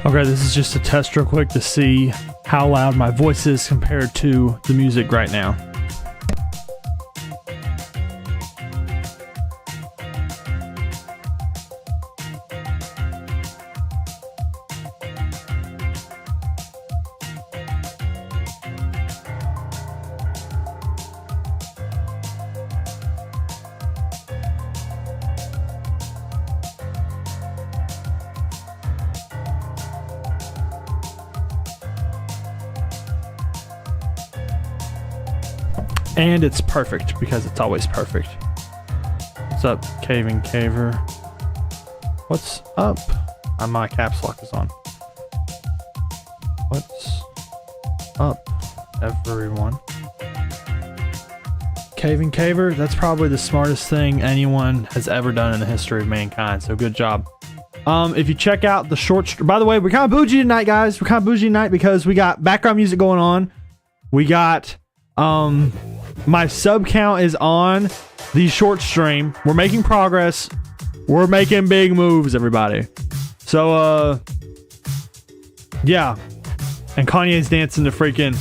Okay, this is just a test real quick to see how loud my voice is compared to the music right now. And it's perfect because it's always perfect. What's up, Caving Caver? What's up? My caps lock is on. What's up, everyone? Caving Caver, that's probably the smartest thing anyone has ever done in the history of mankind, so good job. If you check out the short... By the way, we're kind of bougie tonight, guys. We're kind of bougie tonight because we got background music going on. We got... my sub count is on the short stream. We're making progress. We're making big moves, everybody. So, yeah. And Kanye's dancing to freaking...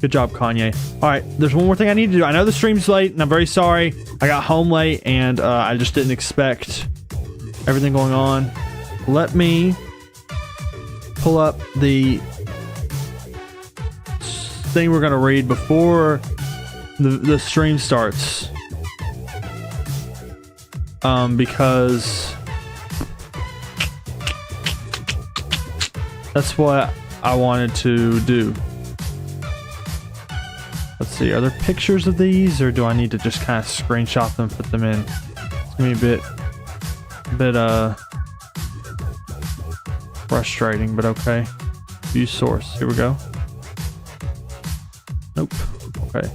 Good job, Kanye. All right, there's one more thing I need to do. I know the stream's late, and I'm very sorry. I got home late, and I just didn't expect everything going on. Let me pull up the thing we're gonna read before the stream starts, because that's what I wanted to do. Let's see, are there pictures of these, or do I need to just kind of screenshot them, put them in? It's gonna be a bit frustrating, but okay. View source, here we go. Nope. Okay.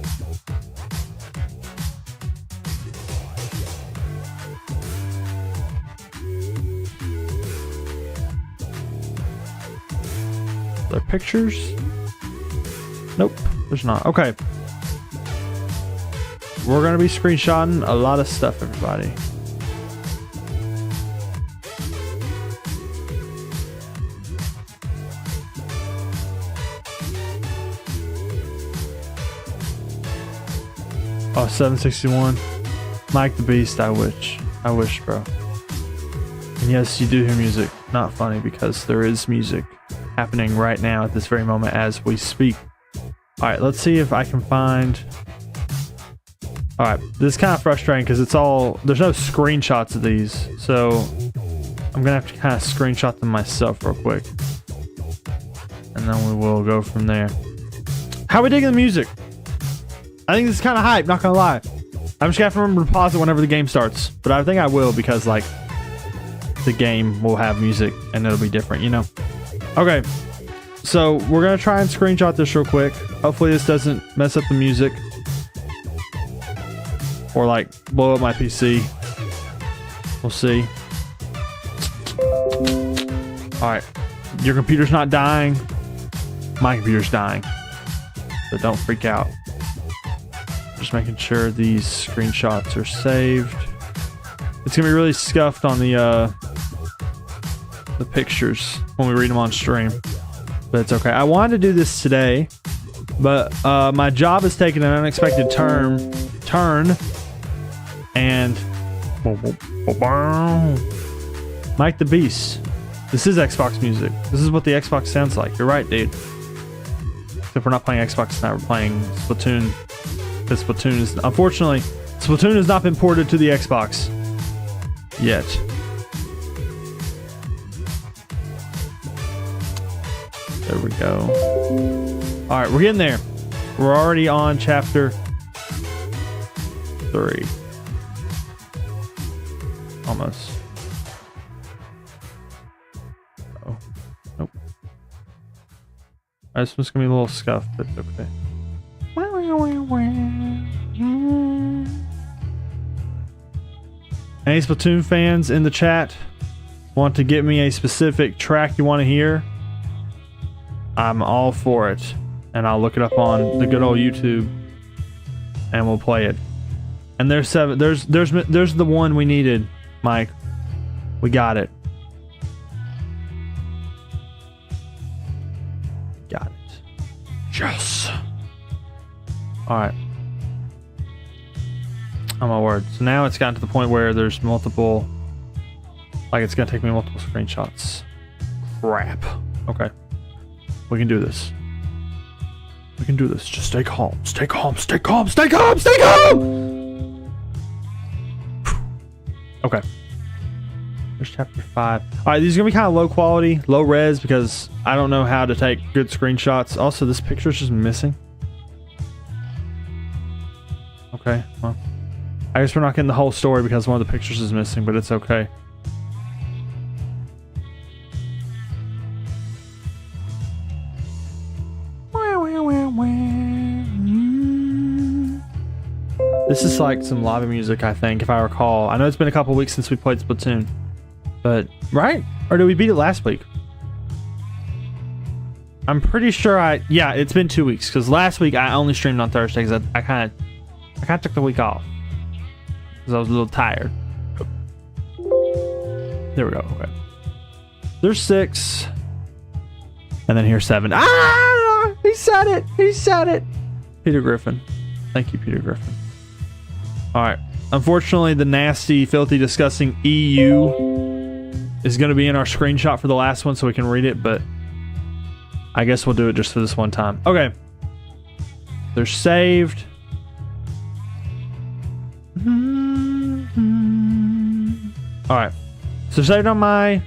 Are there pictures? Nope, there's not. Okay. We're gonna be screenshotting a lot of stuff, everybody. Oh, 761. Mike the Beast, I wish, bro. And yes, you do hear music. Not funny, because there is music happening right now at this very moment as we speak. Alright, let's see if I can find... Alright, this is kind of frustrating because it's all... There's no screenshots of these, so I'm gonna have to kind of screenshot them myself real quick. And then we will go from there. How are we digging the music? I think this is kind of hype, not gonna lie. I'm just gonna have to remember to pause it whenever the game starts. But I think I will, because, like, the game will have music and it'll be different, you know? Okay, so we're gonna try and screenshot this real quick. Hopefully this doesn't mess up the music. Or, like, blow up my PC. We'll see. Alright, your computer's not dying. My computer's dying. So don't freak out. Just making sure these screenshots are saved. It's gonna be really scuffed on the pictures when we read them on stream, but it's okay. I wanted to do this today, but my job has taken an unexpected turn, and Mike the Beast. This is Xbox music. This is what the Xbox sounds like. You're right, dude. Except we're not playing Xbox tonight. We're playing Splatoon. Because Splatoon is, unfortunately, Splatoon has not been ported to the Xbox yet. There we go. All right, we're getting there. We're already on chapter 3. Almost. Oh, nope. This one's gonna be a little scuffed, but it's okay. Any Splatoon fans in the chat want to give me a specific track you want to hear? I'm all for it, and I'll look it up on the good old YouTube, and we'll play it. And there's 7. There's the one we needed, Mike. We got it. Yes. All right. Oh my word. So now it's gotten to the point where there's multiple, like it's gonna take me multiple screenshots. Crap. Okay. We can do this. We can do this. Just stay calm. Stay calm. Stay calm. Stay calm. Stay calm. Okay. There's chapter 5. Alright, these are gonna be kind of low quality, low res, because I don't know how to take good screenshots. Also, this picture's just missing. Okay, well. I guess we're not getting the whole story because one of the pictures is missing, but it's okay. This is like some lobby music, I think, if I recall. I know it's been a couple weeks since we played Splatoon. But, right? Or did we beat it last week? I'm pretty sure yeah, it's been 2 weeks, because last week I only streamed on Thursday, because I kind of took the week off. Because I was a little tired. There we go, okay. There's 6. And then here's 7. Ah! He said it! He said it! Peter Griffin. Thank you, Peter Griffin. Alright. Unfortunately, the nasty, filthy, disgusting EU is going to be in our screenshot for the last one so we can read it, but I guess we'll do it just for this one time. Okay. They're saved. Alright. So saved on my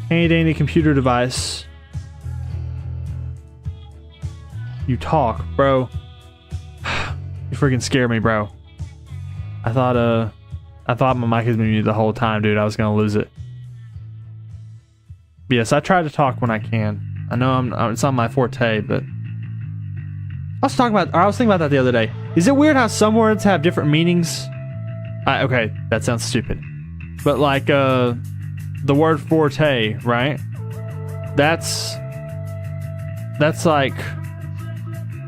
handy dandy computer device. You talk, bro. You freaking scare me, bro. I thought my mic has been muted the whole time, dude. I was gonna lose it. Yes, I try to talk when I can. I know it's not my forte, but I was thinking about that the other day. Is it weird how some words have different meanings? Okay, that sounds stupid. But like the word forte, right? That's like,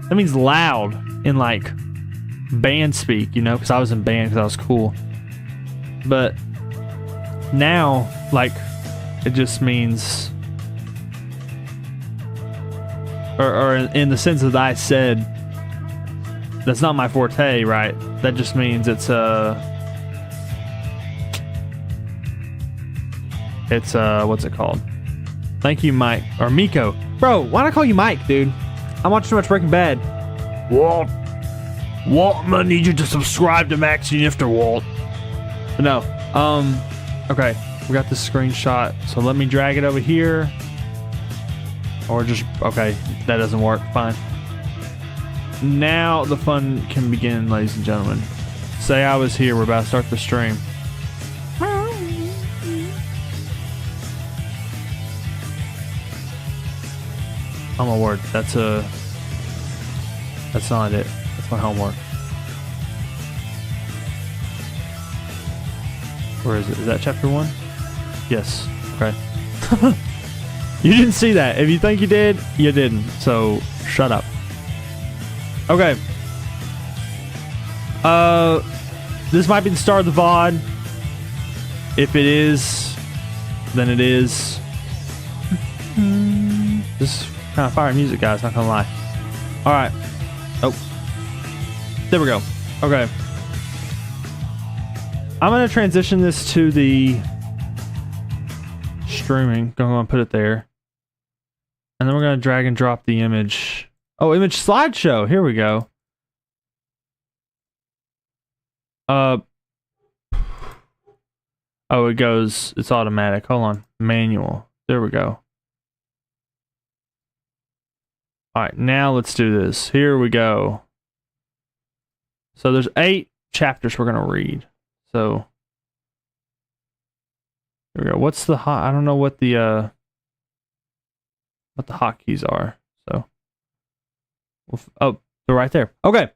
that means loud in like band speak, you know, because I was in band because I was cool. But now, like, it just means, or in the sense that I said, that's not my forte, right? That just means it's what's it called? Thank you, Mike, or Miko. Bro, why not call you Mike, dude? I watch too much Breaking Bad. Walt, I'm gonna need you to subscribe to Max Nifter, Walt. But no, okay, we got this screenshot, so let me drag it over here. Or just, okay, that doesn't work, fine. Now the fun can begin, ladies and gentlemen. Say I was here, we're about to start the stream. Oh my word, that's not it. That's my homework. Where is it? Is that chapter 1? Yes. Okay. You didn't see that. If you think you did, you didn't. So, shut up. Okay. This might be the start of the VOD. If it is, then it is. This is kind of fire music, guys, not gonna lie. Alright. Oh. There we go. Okay. I'm gonna transition this to the streaming. I'm gonna put it there. And then we're gonna drag and drop the image. Oh, image slideshow. Here we go. Oh, it goes, it's automatic. Hold on. Manual. There we go. Alright, now let's do this. Here we go. So there's 8 chapters we're gonna read. So here we go. What's the hot? I don't know what the hotkeys are. So oh, they're right there. Okay.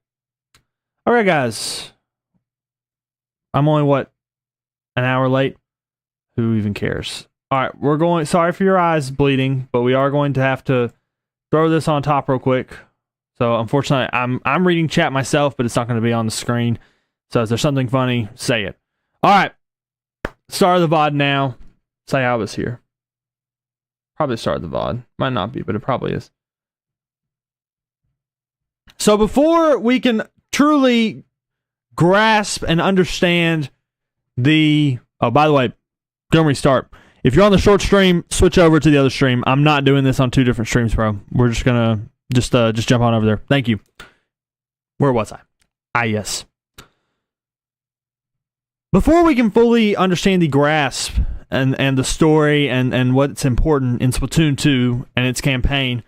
All right, guys. I'm only an hour late. Who even cares? All right, we're going. Sorry for your eyes bleeding, but we are going to have to throw this on top real quick. So unfortunately, I'm reading chat myself, but it's not going to be on the screen. So if there's something funny, say it. All right. Start of the VOD now. Say I was here. Probably start of the VOD. Might not be, but it probably is. So before we can truly grasp and understand the... Oh, by the way, gonna restart. If you're on the short stream, switch over to the other stream. I'm not doing this on 2 different streams, bro. We're just gonna just jump on over there. Thank you. Where was I? Yes. Before we can fully understand the grasp and the story and what's important in Splatoon 2 and its campaign,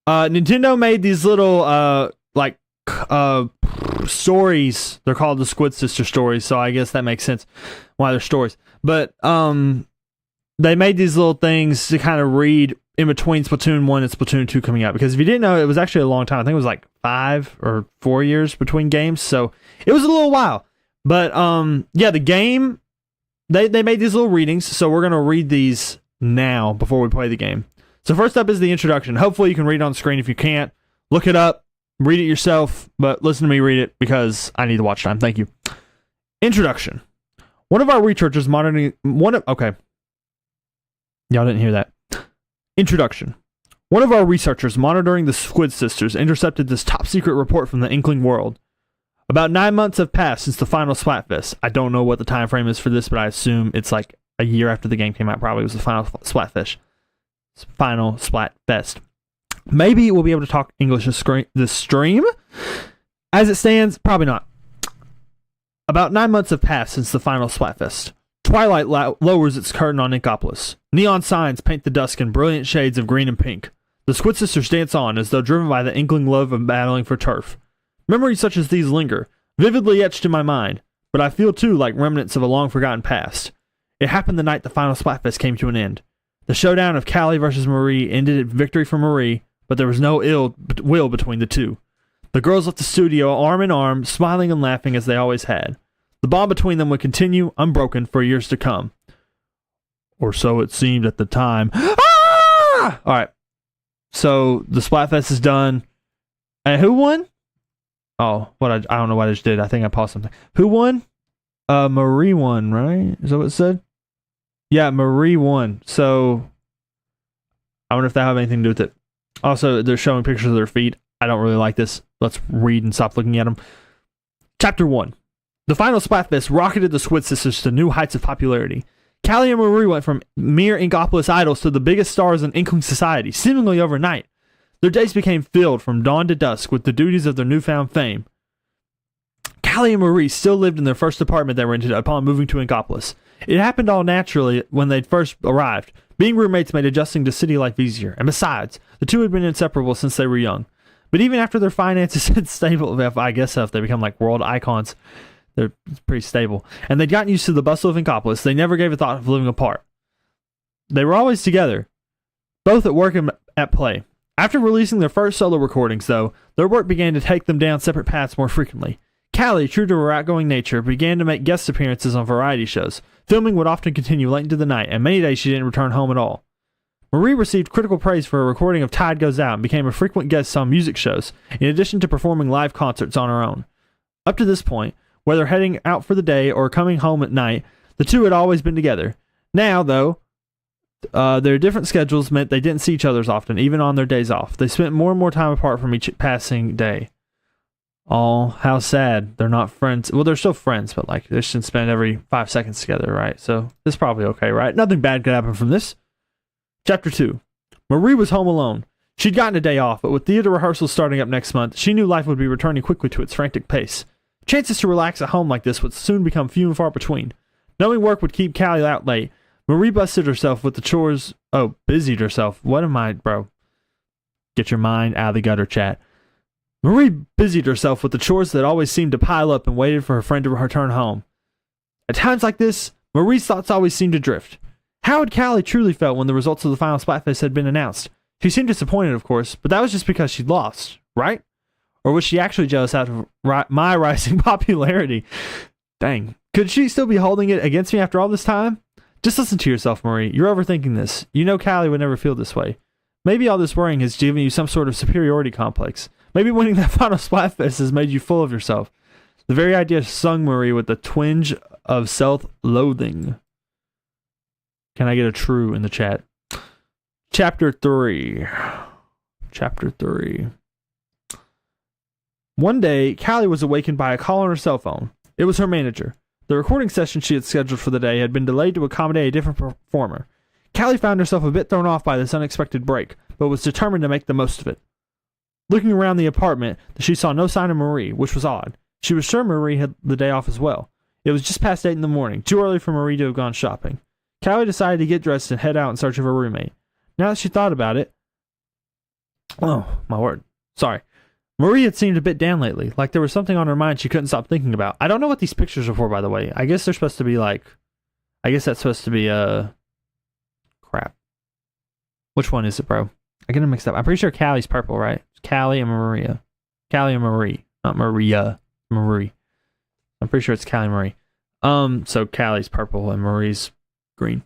Nintendo made these little stories. They're called the Squid Sister stories, so I guess that makes sense why they're stories. But they made these little things to kind of read in between Splatoon 1 and Splatoon 2 coming out. Because if you didn't know, it was actually a long time. I think it was like 5 or 4 years between games. So it was a little while. But yeah, the game, they made these little readings. So we're going to read these now before we play the game. So first up is the introduction. Hopefully you can read it on screen. If you can't, look it up, read it yourself. But listen to me read it because I need the watch time. Thank you. Introduction. One of our researchers monitoring... Okay. Y'all didn't hear that. Introduction. One of our researchers monitoring the Squid Sisters intercepted this top-secret report from the Inkling world. About 9 months have passed since the final Splatfest. I don't know what the time frame is for this, but I assume it's like a year after the game came out. Probably was the final Splatfest. Final Splatfest. Maybe we'll be able to talk English this stream. As it stands, probably not. About 9 months have passed since the final Splatfest. Twilight lowers its curtain on Inkopolis. Neon signs paint the dusk in brilliant shades of green and pink. The Squid Sisters dance on as though driven by the Inkling love of battling for turf. Memories such as these linger, vividly etched in my mind, but I feel too like remnants of a long-forgotten past. It happened the night the final Splatfest came to an end. The showdown of Callie versus Marie ended in victory for Marie, but there was no ill will between the two. The girls left the studio arm in arm, smiling and laughing as they always had. The bond between them would continue, unbroken, for years to come. Or so it seemed at the time. Ah! Alright. So, the Splatfest is done. And who won? Oh, I don't know what I just did. I think I paused something. Who won? Marie won, right? Is that what it said? Yeah, Marie won. So, I wonder if that have anything to do with it. Also, they're showing pictures of their feet. I don't really like this. Let's read and stop looking at them. Chapter 1. The final Splatfest rocketed the Squid Sisters to new heights of popularity. Callie and Marie went from mere Inkopolis idols to the biggest stars in Inkling society, seemingly overnight. Their days became filled from dawn to dusk with the duties of their newfound fame. Callie and Marie still lived in their first apartment they rented upon moving to Inkopolis. It happened all naturally when they'd first arrived. Being roommates made adjusting to city life easier, and besides, the two had been inseparable since they were young. But even after their finances had stable, I guess so, if they become like world icons, they're pretty stable. And they'd gotten used to the bustle of Inkopolis. They never gave a thought of living apart. They were always together, both at work and at play. After releasing their first solo recordings, though, their work began to take them down separate paths more frequently. Callie, true to her outgoing nature, began to make guest appearances on variety shows. Filming would often continue late into the night, and many days she didn't return home at all. Marie received critical praise for a recording of Tide Goes Out and became a frequent guest on music shows, in addition to performing live concerts on her own. Up to this point, whether heading out for the day or coming home at night, the two had always been together. Now, though, their different schedules meant they didn't see each other as often, even on their days off. They spent more and more time apart from each passing day. Oh, how sad. They're not friends. Well, they're still friends, but like they should spend every 5 seconds together, right? So this is probably okay, right? Nothing bad could happen from this. Chapter 2. Marie was home alone. She'd gotten a day off, but with theater rehearsals starting up next month, she knew life would be returning quickly to its frantic pace. Chances to relax at home like this would soon become few and far between. Knowing work would keep Callie out late, Marie busied herself with the chores. Oh, busied herself. What am I, bro? Get your mind out of the gutter, chat. Marie busied herself with the chores that always seemed to pile up and waited for her friend to return home. At times like this, Marie's thoughts always seemed to drift. How had Callie truly felt when the results of the final Splatfest had been announced? She seemed disappointed, of course, but that was just because she'd lost, right? Or was she actually jealous out of my rising popularity? Dang. Could she still be holding it against me after all this time? Just listen to yourself, Marie. You're overthinking this. You know Callie would never feel this way. Maybe all this worrying has given you some sort of superiority complex. Maybe winning that final Splatfest has made you full of yourself. The very idea stung Marie with a twinge of self-loathing. Can I get a true in the chat? Chapter 3. Chapter 3. One day, Callie was awakened by a call on her cell phone. It was her manager. The recording session she had scheduled for the day had been delayed to accommodate a different performer. Callie found herself a bit thrown off by this unexpected break, but was determined to make the most of it. Looking around the apartment, she saw no sign of Marie, which was odd. She was sure Marie had the day off as well. It was just past 8 in the morning, too early for Marie to have gone shopping. Callie decided to get dressed and head out in search of her roommate. Now that she thought about it... Oh, my word. Sorry. Marie had seemed a bit down lately, like there was something on her mind she couldn't stop thinking about. I don't know what these pictures are for, by the way. I guess they're supposed to be like... I guess that's supposed to be, crap. Which one is it, bro? I get them mixed up. I'm pretty sure Callie's purple, right? It's Callie and Maria. Callie and Marie. Not Maria. Marie. I'm pretty sure it's Callie and Marie. So Callie's purple and Marie's green.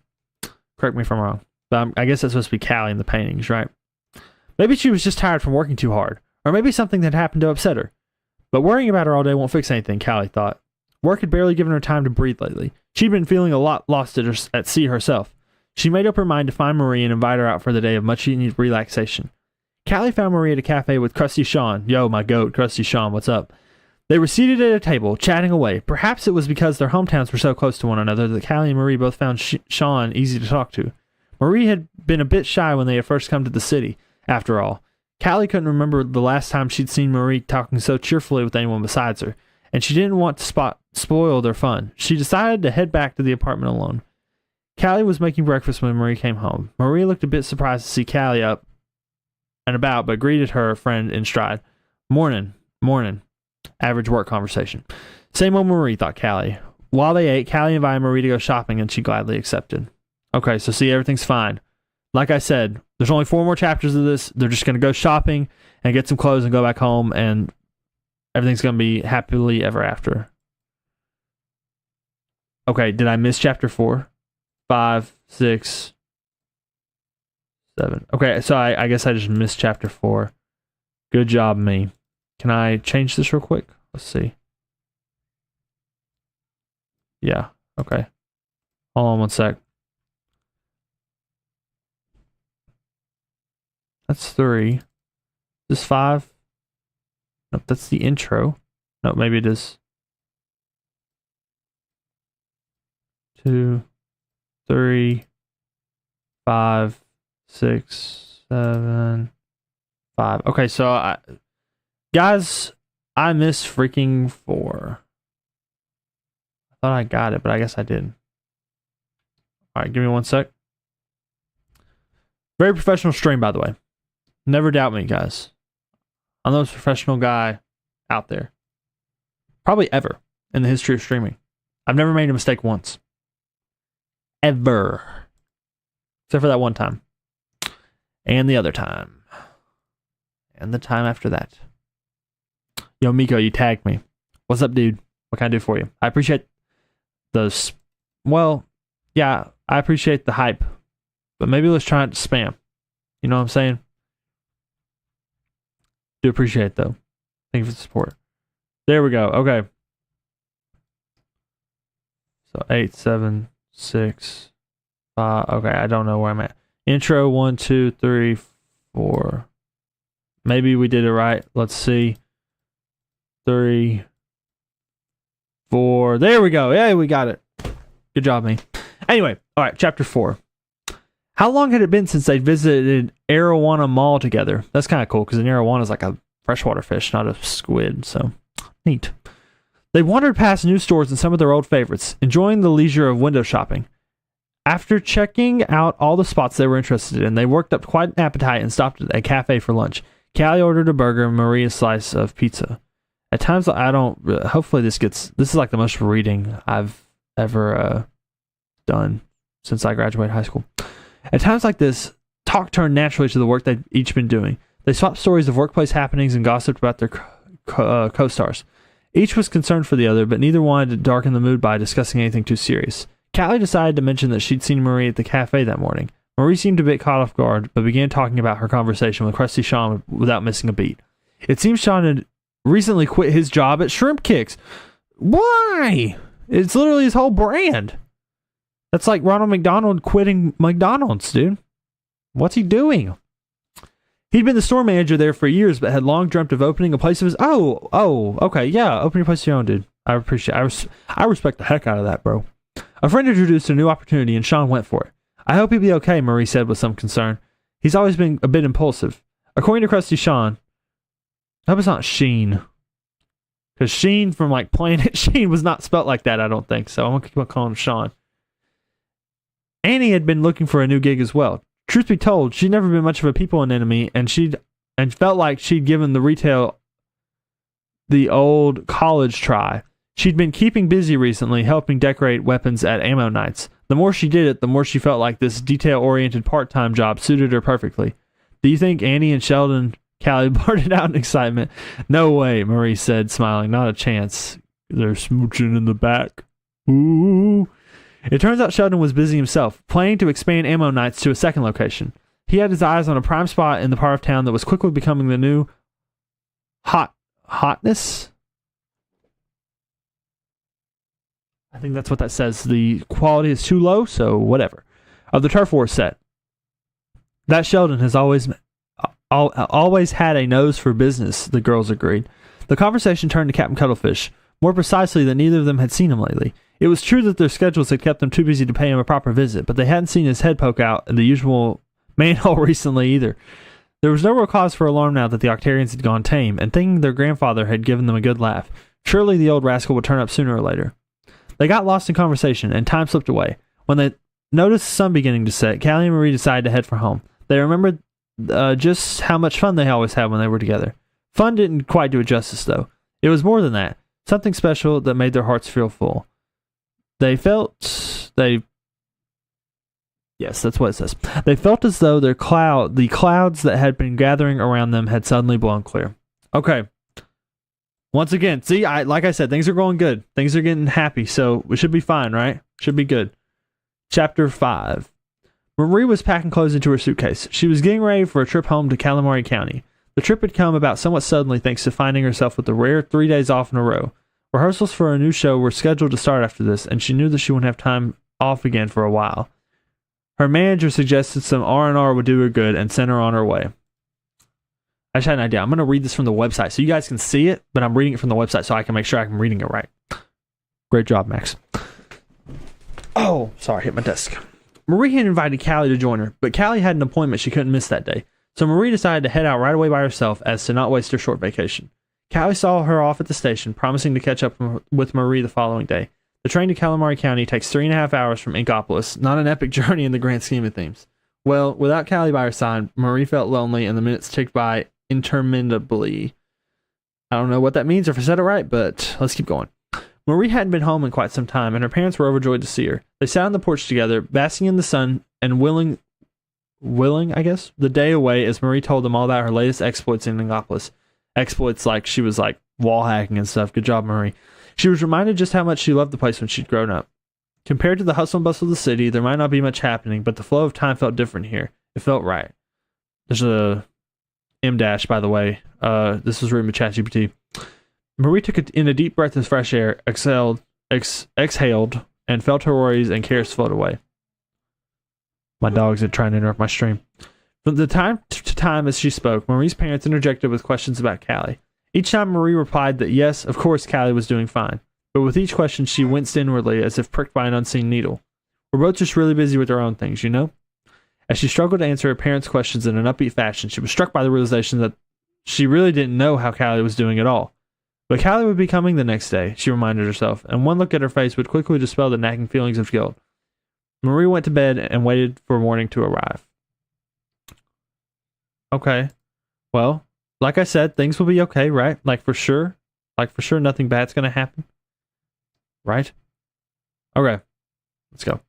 Correct me if I'm wrong. But I guess that's supposed to be Callie in the paintings, right? Maybe she was just tired from working too hard. Or maybe something had happened to upset her. But worrying about her all day won't fix anything, Callie thought. Work had barely given her time to breathe lately. She'd been feeling a lot lost at sea herself. She made up her mind to find Marie and invite her out for the day of much-needed relaxation. Callie found Marie at a cafe with Krusty Sean. Yo, my goat, Krusty Sean, what's up? They were seated at a table, chatting away. Perhaps it was because their hometowns were so close to one another that Callie and Marie both found Sean easy to talk to. Marie had been a bit shy when they had first come to the city, after all. Callie couldn't remember the last time she'd seen Marie talking so cheerfully with anyone besides her, and she didn't want to spoil their fun. She decided to head back to the apartment alone. Callie was making breakfast when Marie came home. Marie looked a bit surprised to see Callie up and about, but greeted her friend in stride. Morning. Average work conversation. Same old Marie, thought Callie. While they ate, Callie invited Marie to go shopping, and she gladly accepted. Okay, so see, everything's fine. Like I said, there's only 4 more chapters of this. They're just going to go shopping and get some clothes and go back home, and everything's going to be happily ever after. Okay, did I miss chapter 4? 5, 6, 7. Okay, so I guess I just missed chapter 4. Good job, me. Can I change this real quick? Let's see. Yeah, okay. Hold on one sec. That's 3. This 5? Nope, that's the intro. No, maybe it is. 2, 3, 5, 6, 7, 5. Okay, so guys, I missed freaking 4. I thought I got it, but I guess I didn't. Alright, give me one sec. Very professional stream, by the way. Never doubt me, guys. I'm the most professional guy out there. Probably ever in the history of streaming. I've never made a mistake once. Ever. Except for that one time. And the other time. And the time after that. Yo, Miko, you tagged me. What's up, dude? What can I do for you? I appreciate those. Well, yeah, I appreciate the hype. But maybe let's try not to spam. You know what I'm saying? Do appreciate it, though. Thank you for the support. There we go. Okay. So 8, 7, 6, 5. Okay, I don't know where I'm at. Intro 1, 2, 3, 4. Maybe we did it right. Let's see. 3, 4. There we go. Yeah, we got it. Good job, me. Anyway, all right, chapter 4. How long had it been since they visited Arowana Mall together? That's kind of cool because an arowana is like a freshwater fish, not a squid. So neat. They wandered past new stores and some of their old favorites, enjoying the leisure of window shopping. After checking out all the spots they were interested in, they worked up quite an appetite and stopped at a cafe for lunch. Callie ordered a burger and Marie a slice of pizza. At times, I don't. Hopefully, this is like the most reading I've ever done since I graduated high school. At times like this, talk turned naturally to the work they'd each been doing. They swapped stories of workplace happenings and gossiped about their co-stars. Each was concerned for the other, but neither wanted to darken the mood by discussing anything too serious. Callie decided to mention that she'd seen Marie at the cafe that morning. Marie seemed a bit caught off guard, but began talking about her conversation with Krusty Sean without missing a beat. It seems Sean had recently quit his job at Shrimp Kicks. Why? It's literally his whole brand. That's like Ronald McDonald quitting McDonald's, dude. What's he doing? He'd been the store manager there for years, but had long dreamt of opening a place of his. Okay, yeah, open your place of your own, dude. I appreciate. I respect the heck out of that, bro. A friend introduced a new opportunity, and Sean went for it. I hope he'll be okay, Marie said with some concern. He's always been a bit impulsive. According to Krusty Sean, I hope it's not Sheen. Because Sheen from like Planet Sheen was not spelt like that, I don't think. So I'm going to keep on calling him Sean. Annie had been looking for a new gig as well. Truth be told, she'd never been much of a people enemy, and felt like she'd given the retail the old college try. She'd been keeping busy recently, helping decorate weapons at ammo nights. The more she did it, the more she felt like this detail-oriented part-time job suited her perfectly. Do you think Annie and Sheldon... Callie blurted out in excitement. No way, Marie said, smiling. Not a chance. They're smooching in the back. Ooh. It turns out Sheldon was busy himself, planning to expand ammo nights to a second location. He had his eyes on a prime spot in the part of town that was quickly becoming the new hotness? I think that's what that says. The quality is too low, so whatever. Of the Turf War set. That Sheldon has always had a nose for business, the girls agreed. The conversation turned to Captain Cuttlefish, more precisely that neither of them had seen him lately. It was true that their schedules had kept them too busy to pay him a proper visit, but they hadn't seen his head poke out in the usual manhole recently either. There was no real cause for alarm now that the Octarians had gone tame, and thinking their grandfather had given them a good laugh. Surely the old rascal would turn up sooner or later. They got lost in conversation, and time slipped away. When they noticed the sun beginning to set, Callie and Marie decided to head for home. They remembered just how much fun they always had when they were together. Fun didn't quite do it justice, though. It was more than that. Something special that made their hearts feel full. Yes, that's what it says. They felt as though the clouds that had been gathering around them had suddenly blown clear. Okay. Once again, see, like I said, things are going good. Things are getting happy, so we should be fine, right? Should be good. Chapter 5. Marie was packing clothes into her suitcase. She was getting ready for a trip home to Calamari County. The trip had come about somewhat suddenly thanks to finding herself with the rare 3 days off in a row. Rehearsals for a new show were scheduled to start after this, and she knew that she wouldn't have time off again for a while. Her manager suggested some R&R would do her good and sent her on her way. I just had an idea. I'm going to read this from the website so you guys can see it, but I'm reading it from the website so I can make sure I'm reading it right. Great job, Max. Oh, sorry, hit my desk. Marie had invited Callie to join her, but Callie had an appointment she couldn't miss that day, so Marie decided to head out right away by herself as to not waste her short vacation. Callie saw her off at the station, promising to catch up with Marie the following day. The train to Calamari County takes 3.5 hours from Inkopolis, not an epic journey in the grand scheme of things. Well, without Callie by her side, Marie felt lonely and the minutes ticked by interminably. I don't know what that means or if I said it right, but let's keep going. Marie hadn't been home in quite some time, and her parents were overjoyed to see her. They sat on the porch together, basking in the sun and willing, I guess, the day away as Marie told them all about her latest exploits in Inkopolis. Exploits like she was like wall hacking and stuff. Good job, Marie. She was reminded just how much she loved the place when she'd grown up. Compared to the hustle and bustle of the city, there might not be much happening, but the flow of time felt different here. It felt right. There's a M dash, by the way. This was written by ChatGPT. Marie took in a deep breath of fresh air, exhaled, and felt her worries and cares float away. My dogs are trying to interrupt my stream. From the time to time as she spoke, Marie's parents interjected with questions about Callie. Each time Marie replied that yes, of course Callie was doing fine. But with each question she winced inwardly as if pricked by an unseen needle. We're both just really busy with our own things, you know? As she struggled to answer her parents' questions in an upbeat fashion, she was struck by the realization that she really didn't know how Callie was doing at all. But Callie would be coming the next day, she reminded herself, and one look at her face would quickly dispel the nagging feelings of guilt. Marie went to bed and waited for morning to arrive. Okay. Well, like I said, things will be okay, right? Like for sure, nothing bad's going to happen. Right? Okay. Let's go.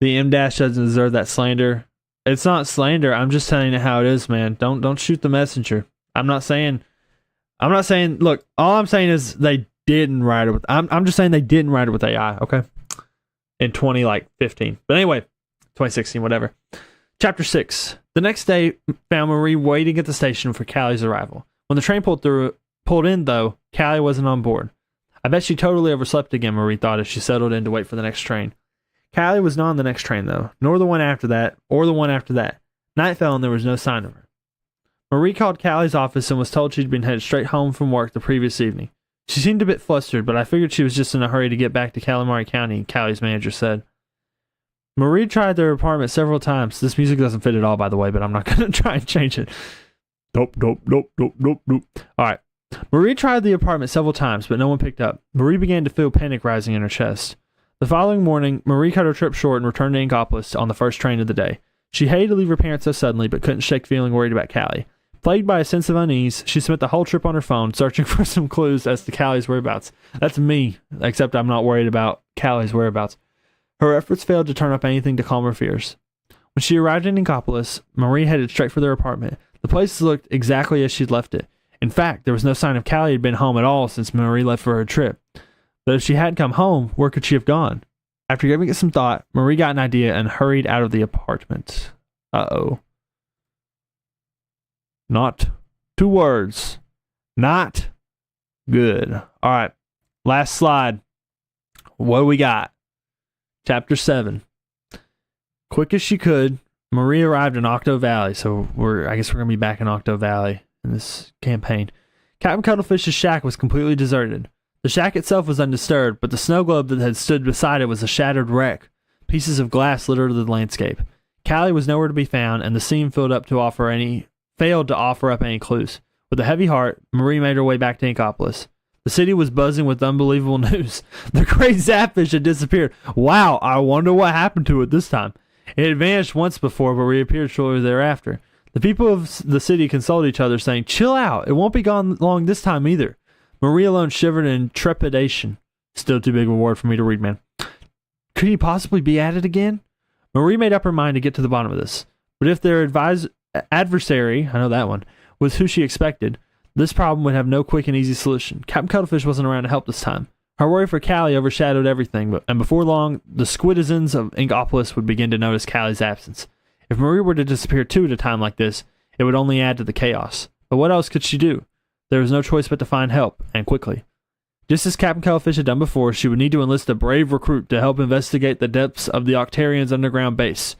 The M dash doesn't deserve that slander. It's not slander. I'm just telling you how it is, man. Don't shoot the messenger. I'm not saying, look, all I'm saying is they didn't write it with, I'm just saying they didn't write it with AI, okay? In 2015. But anyway, 2016, whatever. Chapter 6. The next day found Marie waiting at the station for Callie's arrival. When the train pulled in, though, Callie wasn't on board. I bet she totally overslept again, Marie thought as she settled in to wait for the next train. Callie was not on the next train, though, nor the one after that, or the one after that. Night fell and there was no sign of her. Marie called Callie's office and was told she'd been headed straight home from work the previous evening. She seemed a bit flustered, but I figured she was just in a hurry to get back to Calamari County, Callie's manager said. Marie tried their apartment several times. This music doesn't fit at all, by the way, but I'm not going to try and change it. Nope. Alright. Marie tried the apartment several times, but no one picked up. Marie began to feel panic rising in her chest. The following morning, Marie cut her trip short and returned to Inkopolis on the first train of the day. She hated to leave her parents so suddenly, but couldn't shake feeling worried about Callie. Plagued by a sense of unease, she spent the whole trip on her phone, searching for some clues as to Callie's whereabouts. That's me, except I'm not worried about Callie's whereabouts. Her efforts failed to turn up anything to calm her fears. When she arrived in Inkopolis, Marie headed straight for their apartment. The place looked exactly as she'd left it. In fact, there was no sign of Callie had been home at all since Marie left for her trip. But if she hadn't come home, where could she have gone? After giving it some thought, Marie got an idea and hurried out of the apartment. Uh-oh. Not 2 words. Not good. All right. Last slide. What do we got? Chapter 7. Quick as she could, Marie arrived in Octo Valley. So I guess we're going to be back in Octo Valley in this campaign. Captain Cuttlefish's shack was completely deserted. The shack itself was undisturbed, but the snow globe that had stood beside it was a shattered wreck. Pieces of glass littered the landscape. Callie was nowhere to be found, and the scene failed to offer up any clues. With a heavy heart, Marie made her way back to Inkopolis. The city was buzzing with unbelievable news. The great Zapfish had disappeared. Wow, I wonder what happened to it this time. It had vanished once before, but reappeared shortly thereafter. The people of the city consoled each other, saying, "Chill out, it won't be gone long this time either." Marie alone shivered in trepidation. Still too big of a word for me to read, man. Could he possibly be at it again? Marie made up her mind to get to the bottom of this. But if their adversary, I know that one, was who she expected, this problem would have no quick and easy solution. Captain Cuttlefish wasn't around to help this time. Her worry for Callie overshadowed everything, and before long, the squidizens of Inkopolis would begin to notice Callie's absence. If Marie were to disappear too at a time like this, it would only add to the chaos. But what else could she do? There was no choice but to find help, and quickly. Just as Captain Cuttlefish had done before, she would need to enlist a brave recruit to help investigate the depths of the Octarians' underground base.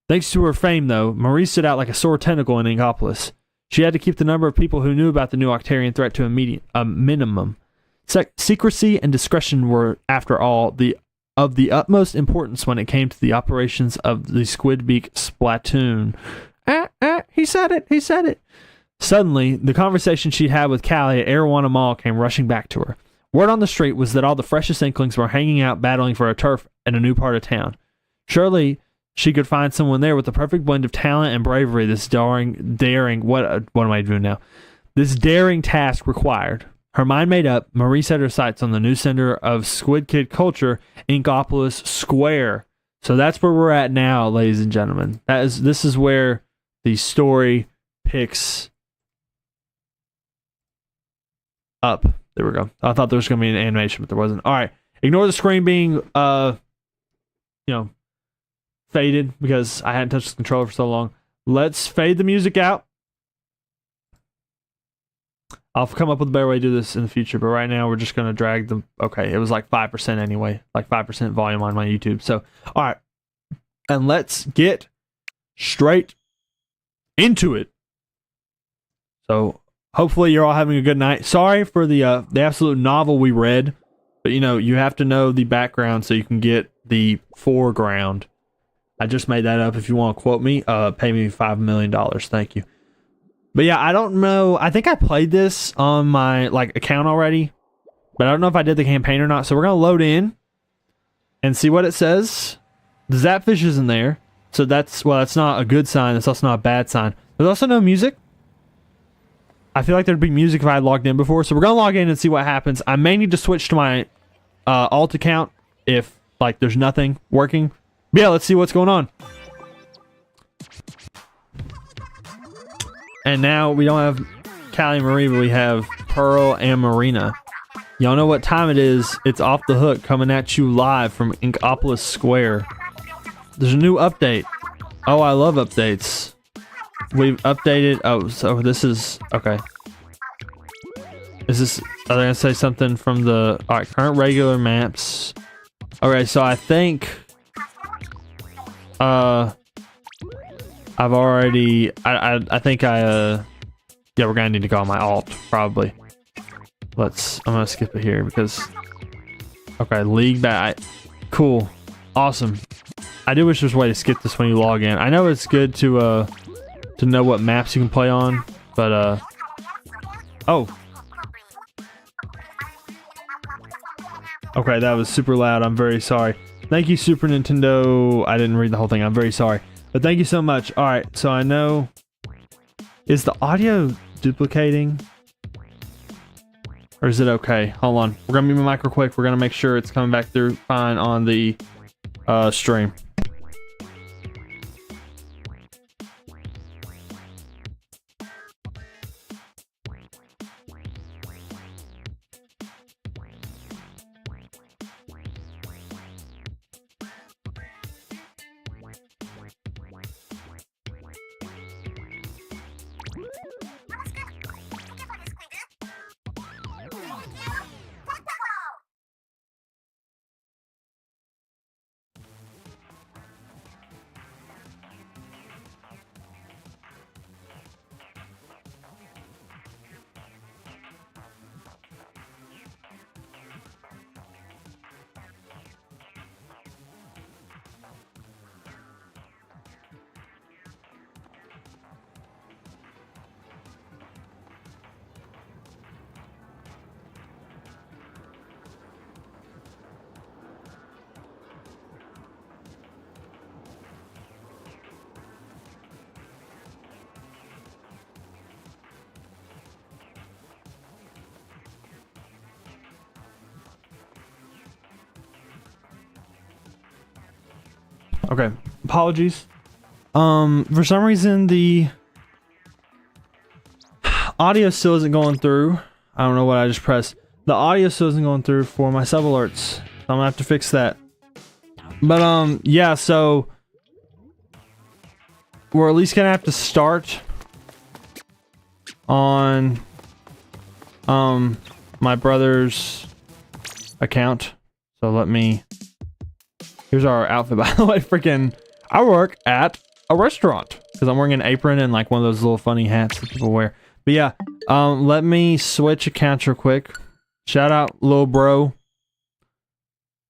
Thanks to her fame, though, Marie stood out like a sore tentacle in Inkopolis. She had to keep the number of people who knew about the new Octarian threat to a minimum. Secrecy and discretion were, after all, of the utmost importance when it came to the operations of the Squidbeak Splatoon. He said it. Suddenly, the conversation she'd had with Callie at Arowana Mall came rushing back to her. Word on the street was that all the freshest inklings were hanging out battling for a turf in a new part of town. Surely, she could find someone there with the perfect blend of talent and bravery this what am I doing now? This daring task required. Her mind made up, Marie set her sights on the new center of Squid Kid culture, Inkopolis Square. So that's where we're at now, ladies and gentlemen. This is where the story picks up. There we go. I thought there was going to be an animation, but there wasn't. All right. Ignore the screen being, faded because I hadn't touched the controller for so long. Let's fade the music out. I'll come up with a better way to do this in the future, but right now we're just going to drag them. Okay, it was like 5% anyway, like 5% volume on my YouTube. So, all right. And let's get straight into it. So, hopefully you're all having a good night. Sorry for the absolute novel we read, but you have to know the background so you can get the foreground. I just made that up. If you want to quote me, pay me $5 million. Thank you. But yeah, I don't know. I think I played this on my account already, but I don't know if I did the campaign or not. So we're gonna load in and see what it says. The Zapfish isn't there, so that's not a good sign. It's also not a bad sign. There's also no music. I feel like there'd be music if I had logged in before. So we're gonna log in and see what happens. I may need to switch to my alt account if there's nothing working. But yeah, let's see what's going on. And now we don't have Callie and Marie, but we have Pearl and Marina. Y'all know what time it is. It's Off the Hook coming at you live from Inkopolis Square. There's a new update. Oh, I love updates. We've updated. Oh, so this is okay. Is this? Are they gonna say something from the current regular maps? Okay, so I think I've already I think I Yeah, we're gonna need to go on my alt, probably. I'm gonna skip it here because... Okay, league back. Cool. Awesome. I do wish there was a way to skip this when you log in. I know it's good to know what maps you can play on, but oh. Okay, that was super loud. I'm very sorry. Thank you, Super Nintendo. I didn't read the whole thing. I'm very sorry. But thank you so much. Alright, so I know... Is the audio duplicating? Or is it okay? Hold on. We're gonna mute my mic real quick. We're gonna make sure it's coming back through fine on the stream. Okay, apologies. For some reason the audio still isn't going through. I don't know what I just pressed. The audio still isn't going through for my sub alerts. So I'm gonna have to fix that. But yeah, so we're at least gonna have to start on my brother's account. So let me... Here's our outfit, by the way. Freaking, I work at a restaurant because I'm wearing an apron and like one of those little funny hats that people wear. But yeah, let me switch accounts real quick. Shout out, little bro,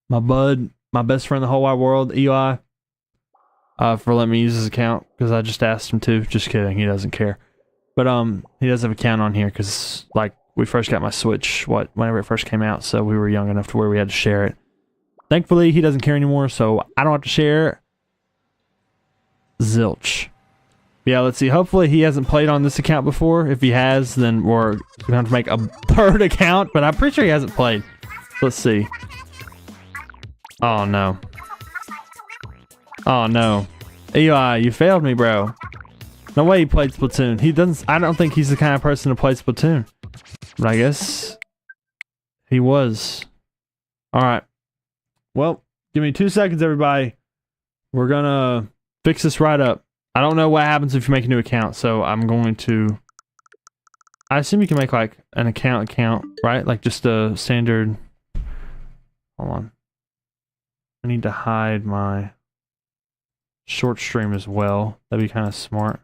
my bud, my best friend in the whole wide world, Eli, for letting me use his account because I just asked him to. Just kidding, he doesn't care. But he does have an account on here because like we first got my Switch, whenever it first came out, so we were young enough to where we had to share it. Thankfully, he doesn't care anymore, so I don't have to share. Zilch. Yeah, let's see. Hopefully, he hasn't played on this account before. If he has, then we're gonna have to make a third account, but I'm pretty sure he hasn't played. Let's see. Oh no. Oh no. Eli, you failed me, bro. No way he played Splatoon. He doesn't. I don't think he's the kind of person to play Splatoon. But I guess he was. Alright. Well, give me 2 seconds, everybody. We're gonna fix this right up. I don't know what happens if you make a new account, so I'm going to... I assume you can make like an account, right? Like just a standard... Hold on. I need to hide my short stream as well. That'd be kind of smart.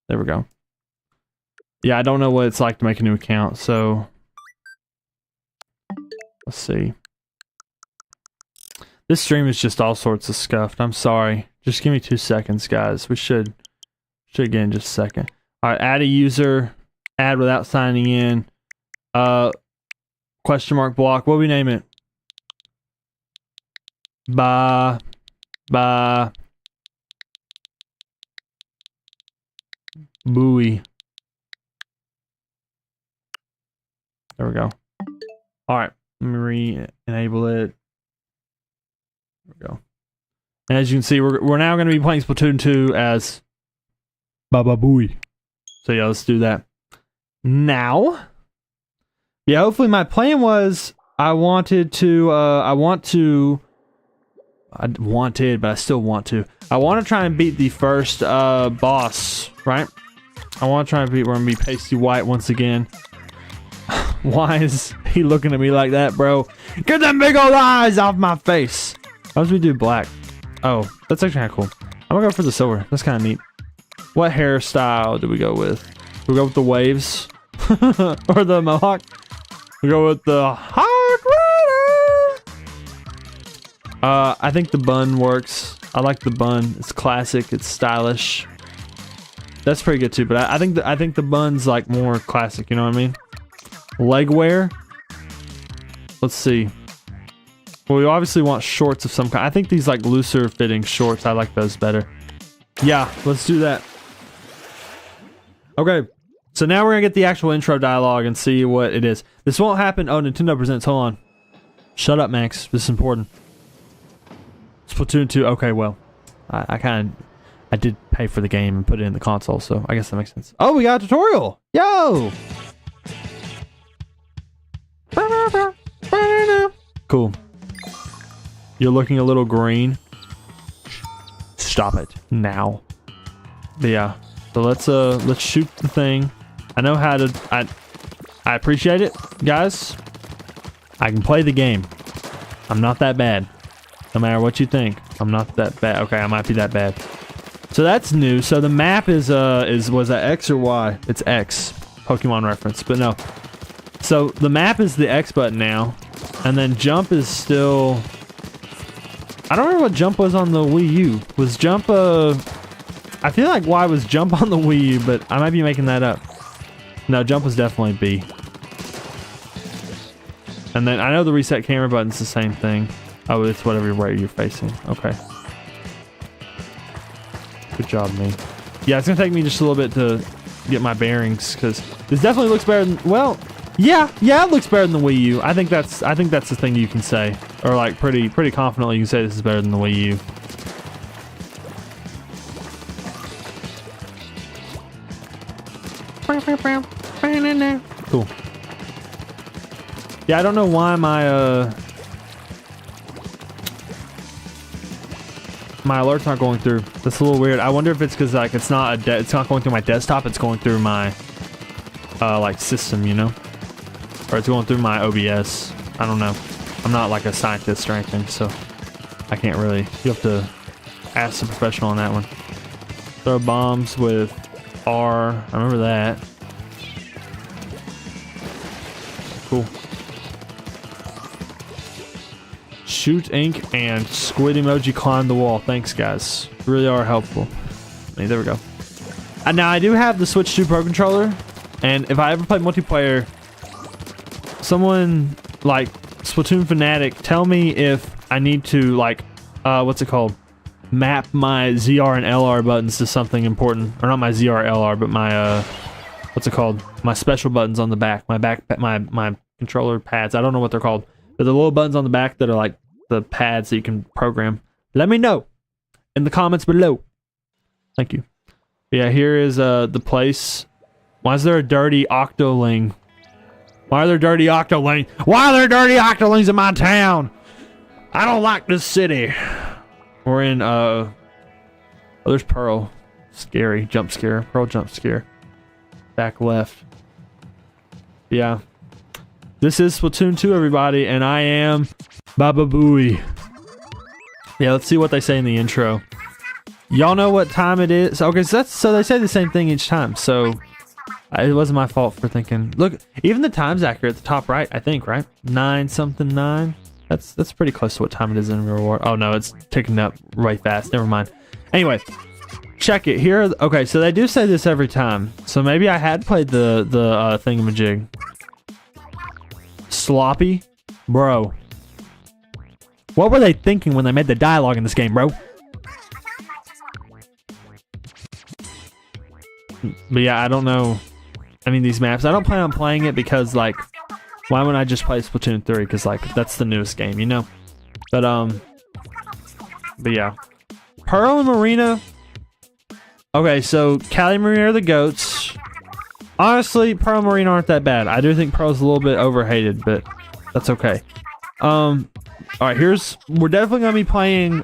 There we go. Yeah, I don't know what it's like to make a new account, so... Let's see. This stream is just all sorts of scuffed. I'm sorry. Just give me 2 seconds, guys. We should get in just a second. Alright, add a user. Add without signing in. Question mark block. What do we name it? Buoy. There we go. Alright, let me re-enable it. There we go. And as you can see, we're now going to be playing Splatoon 2 as Baba Booey. So yeah, let's do that. Now, yeah, hopefully my plan was I wanted, but I still want to. I want to try and beat the first boss, right? I want to try and beat, we're going to be Pasty White once again. Why is he looking at me like that, bro? Get them big old eyes off my face. How does we do black? Oh, that's actually kind of cool. I'm gonna go for the silver. That's kind of neat. What hairstyle do we go with? We go with the waves. Or the mohawk. We go with the Hawk Rider. I think the bun works. I like the bun. It's classic. It's stylish. That's pretty good too. But I think the bun's like more classic. You know what I mean? Leg wear. Let's see. Well, we obviously want shorts of some kind. I think these like looser fitting shorts. I like those better. Yeah, let's do that. Okay. So now we're gonna get the actual intro dialogue and see what it is. This won't happen. Oh, Nintendo Presents. Hold on. Shut up, Max. This is important. Splatoon 2. Okay, well, I did pay for the game and put it in the console, so I guess that makes sense. Oh, we got a tutorial. Yo. Cool. You're looking a little green. Stop it now. But yeah. So let's shoot the thing. I know how to. I appreciate it, guys. I can play the game. I'm not that bad. No matter what you think, I'm not that bad. Okay, I might be that bad. So that's new. So the map was that X or Y? It's X. Pokemon reference, but no. So the map is the X button now, and then jump is still. I don't remember what jump was on the Wii U. Was jump I feel like Y was jump on the Wii U, but I might be making that up. No, jump was definitely B. And then I know the reset camera button's the same thing. Oh, it's whatever way you're facing. Okay. Good job, me. Yeah, it's gonna take me just a little bit to get my bearings, because this definitely looks better than, well, yeah, it looks better than the Wii U. I think that's the thing you can say, or like pretty confidently you can say this is better than the Wii U. Cool. Yeah, I don't know why my alerts aren't going through. That's a little weird. I wonder if it's because like it's not going through my desktop. It's going through my like system, you know, or it's going through my OBS. I don't know. I'm not like a scientist or anything, so I can't really. You have to ask the professional on that one. Throw bombs with R. I remember that. Cool. Shoot ink and squid emoji climb the wall. Thanks, guys. Really are helpful. Hey, there we go. And now I do have the Switch 2 Pro Controller, and if I ever play multiplayer, someone like Splatoon Fanatic, tell me if I need to like, what's it called? Map my ZR and LR buttons to something important, or not my ZR LR, but my what's it called? My special buttons on the back. My controller pads. I don't know what they're called, but the little buttons on the back that are like the pads that you can program. Let me know in the comments below. Thank you. Yeah, here is the place. Why is there a dirty Octoling? Why are there dirty Octolings? Why are there dirty Octolings in my town? I don't like this city. We're in oh, there's Pearl. Scary jump scare. Pearl jump scare. Back left. Yeah. This is Splatoon 2, everybody, and I am Baba Booey. Yeah, let's see what they say in the intro. Y'all know what time it is? Okay, so they say the same thing each time, so it wasn't my fault for thinking. Look, even the time's accurate at the top right, I think, right? 9-something-9. That's pretty close to what time it is in real world. Oh no, it's ticking up right fast. Never mind. Anyway, check it here. Okay, so they do say this every time. So maybe I had played the thingamajig. Sloppy, bro. What were they thinking when they made the dialogue in this game, bro? But yeah, I don't know any of these maps. I don't plan on playing it because like, why wouldn't I just play Splatoon 3? Because like that's the newest game, you know. But yeah, Pearl and Marina. Okay, so Callie and Marina are the goats. Honestly, Pearl and Marina aren't that bad. I do think Pearl's a little bit overhated, but that's okay. All right, we're definitely gonna be playing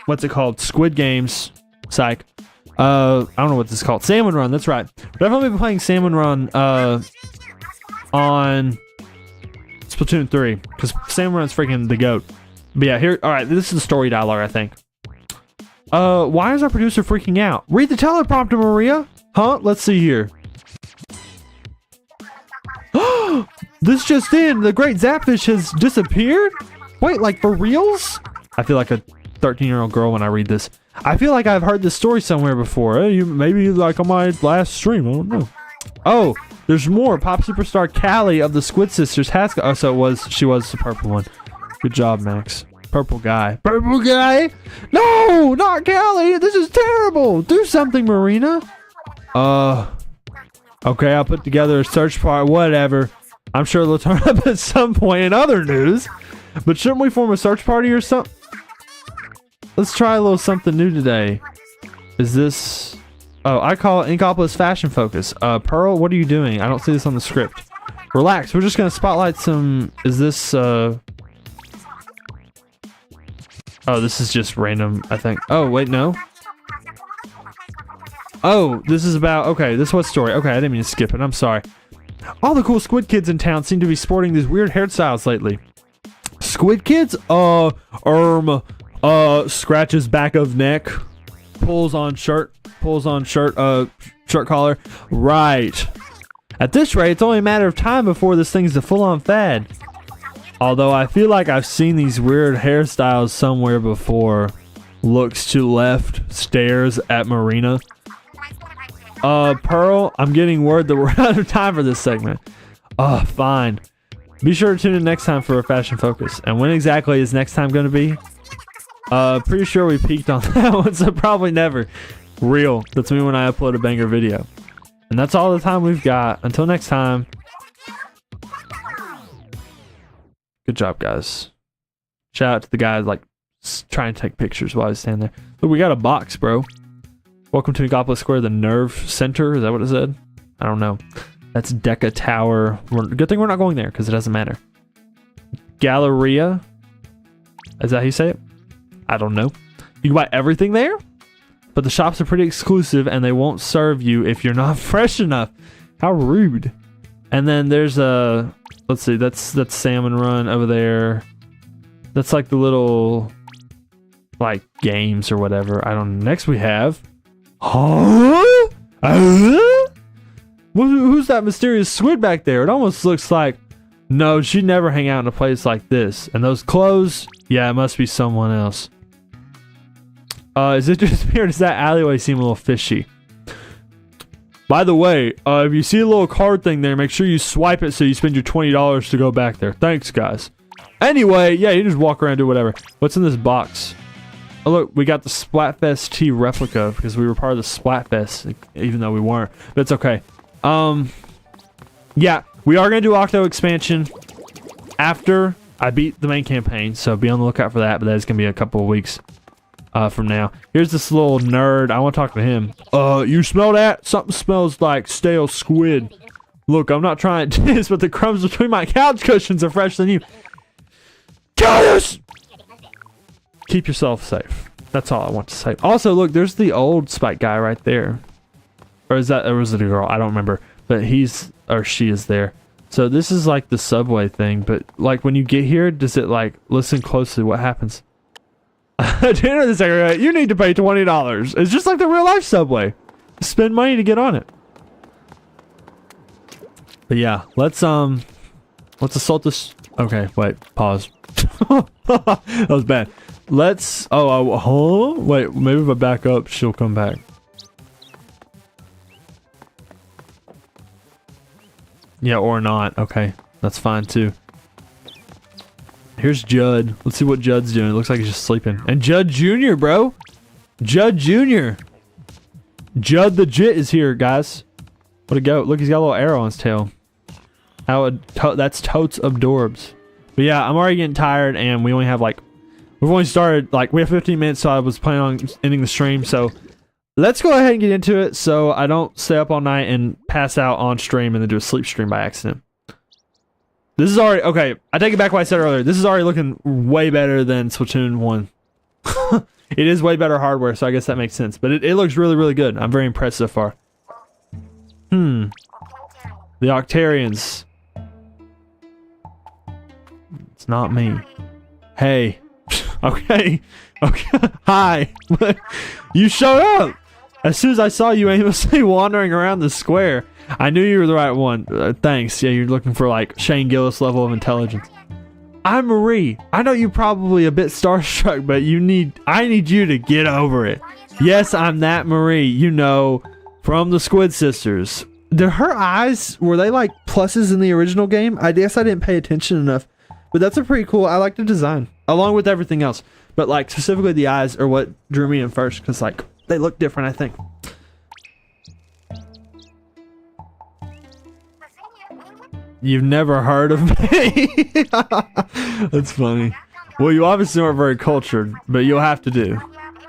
what's it called? Squid Games. Psych. I don't know what this is called. Salmon Run. That's right. We're definitely be playing Salmon Run on Splatoon 3 because Salmon Run's freaking the goat. But yeah, here. All right, this is the story dialogue, I think. Why is our producer freaking out? Read the teleprompter, Maria. Huh? Let's see here. This just in. The great Zapfish has disappeared? Wait, like for reals? I feel like a 13-year-old girl when I read this. I feel like I've heard this story somewhere before. Maybe like on my last stream. I don't know. Oh, there's more. Pop superstar Callie of the Squid Sisters has... Oh, so she was the purple one. Good job, Max. Purple guy. Purple guy? No, not Callie. This is terrible. Do something, Marina. Okay, I'll put together a search party. Whatever. I'm sure they'll turn up at some point in other news. But shouldn't we form a search party or something? Let's try a little something new today. Is this... Oh, I call it Inkopolis Fashion Focus. Pearl, what are you doing? I don't see this on the script. Relax, we're just gonna spotlight some... Is this, Oh, this is just random, I think. Oh, wait, no. Oh, this is about... Okay, this was story. Okay, I didn't mean to skip it. I'm sorry. All the cool squid kids in town seem to be sporting these weird hairstyles lately. Squid kids? Scratches back of neck, pulls on shirt collar. Right. At this rate, it's only a matter of time before this thing's a full-on fad. Although I feel like I've seen these weird hairstyles somewhere before. Looks to left, stares at Marina. Pearl, I'm getting word that we're out of time for this segment. Fine. Be sure to tune in next time for a fashion focus. And when exactly is next time going to be? Pretty sure we peaked on that one, so probably never. Real. That's me when I upload a banger video. And that's all the time we've got. Until next time. Good job, guys. Shout out to the guys like trying to take pictures while I stand there. Look, we got a box, bro. Welcome to Inkopolis Square, the Nerve Center. Is that what it said? I don't know. That's Deca Tower. Good thing we're not going there because it doesn't matter. Galleria. Is that how you say it? I don't know. You can buy everything there, but the shops are pretty exclusive and they won't serve you if you're not fresh enough. How rude. And then there's a... Let's see. That's Salmon Run over there. That's like the little... like games or whatever. I don't know. Next we have... Huh? Who's that mysterious squid back there? It almost looks like... No, she'd never hang out in a place like this. And those clothes... Yeah, it must be someone else. Is it just me or does that alleyway seem a little fishy? By the way, if you see a little card thing there, make sure you swipe it so you spend your $20 to go back there. Thanks, guys. Anyway, yeah, you just walk around and do whatever. What's in this box? Oh, look, we got the Splatfest T replica because we were part of the Splatfest, even though we weren't. But it's okay. Yeah, we are going to do Octo expansion after I beat the main campaign, so be on the lookout for that, but that's going to be a couple of weeks from now. Here's this little nerd. I want to talk to him. You smell that? Something smells like stale squid. Look, I'm not trying to do this, but the crumbs between my couch cushions are fresher than you. Keep yourself safe. That's all I want to say. Also, look, there's the old Spike guy right there. Or is that, or was it a girl? I don't remember. But he's, or she is there. So this is like the subway thing, but like when you get here, does it like, listen closely what happens? Dinner this area, you need to pay $20. It's just like the real life subway. Spend money to get on it. But yeah, let's assault this. Okay, wait, pause. That was bad. Let's, wait, maybe if I back up, she'll come back. Yeah, or not. Okay, that's fine too. Here's Judd. Let's see what Judd's doing. It looks like he's just sleeping. And Judd Jr., bro. Judd Jr. Judd the Jit is here, guys. What a goat. Look, he's got a little arrow on his tail. That's totes of Dorbs. But yeah, I'm already getting tired and we only have like... We've only started, like, we have 15 minutes, so I was planning on ending the stream, so... Let's go ahead and get into it so I don't stay up all night and pass out on stream and then do a sleep stream by accident. This is already... Okay, I take it back what I said earlier. This is already looking way better than Splatoon 1. It is way better hardware, so I guess that makes sense. But it looks really, really good. I'm very impressed so far. The Octarians. It's not me. Hey. Okay. Okay. Hi. You showed up. As soon as I saw you aimlessly wandering around the square, I knew you were the right one. Thanks. Yeah, you're looking for like Shane Gillis level of intelligence. I'm Marie. I know you're probably a bit starstruck, but I need you to get over it. Yes, I'm that Marie, you know, from the Squid Sisters. Her eyes, were they like pluses in the original game? I guess I didn't pay attention enough, but that's a pretty cool, I like the design, along with everything else. But like specifically the eyes are what drew me in first, because like they look different, I think. You've never heard of me? That's funny. Well, you obviously aren't very cultured, but you'll have to do.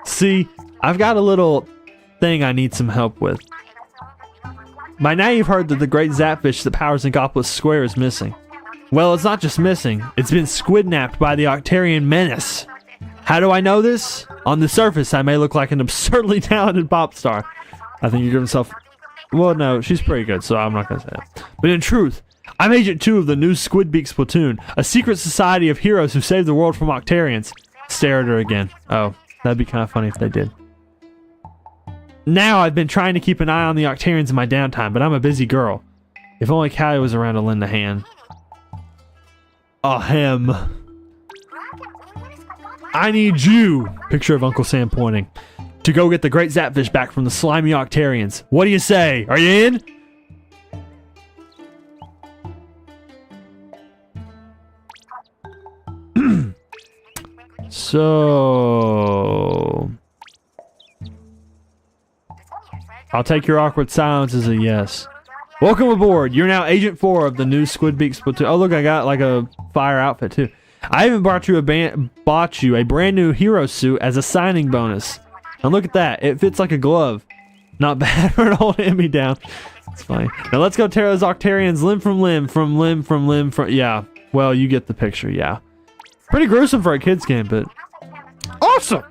See, I've got a little thing I need some help with. By now you've heard that the great zapfish that powers Inkopolis Square is missing. Well, it's not just missing, it's been squidnapped by the Octarian menace. How do I know this? On the surface, I may look like an absurdly talented pop star. I think you're giving yourself... Well, no, she's pretty good, so I'm not gonna say that. But in truth, I'm Agent 2 of the new Squidbeak Splatoon, a secret society of heroes who saved the world from Octarians. Stare at her again. Oh, that'd be kind of funny if they did. Now I've been trying to keep an eye on the Octarians in my downtime, but I'm a busy girl. If only Callie was around to lend a hand. Ahem. I need you, picture of Uncle Sam pointing, to go get the great zapfish back from the slimy Octarians. What do you say? Are you in? So... I'll take your awkward silence as a yes. Welcome aboard. You're now Agent 4 of the new Squidbeak Splatoon. Oh, look, I got like a fire outfit too. I even bought you a brand new hero suit as a signing bonus. And look at that. It fits like a glove. Not bad for an old hand-me-down. It's funny. Now let's go tear those Octarians limb from limb. Yeah. Well, you get the picture. Yeah. Pretty gruesome for a kid's game, but awesome.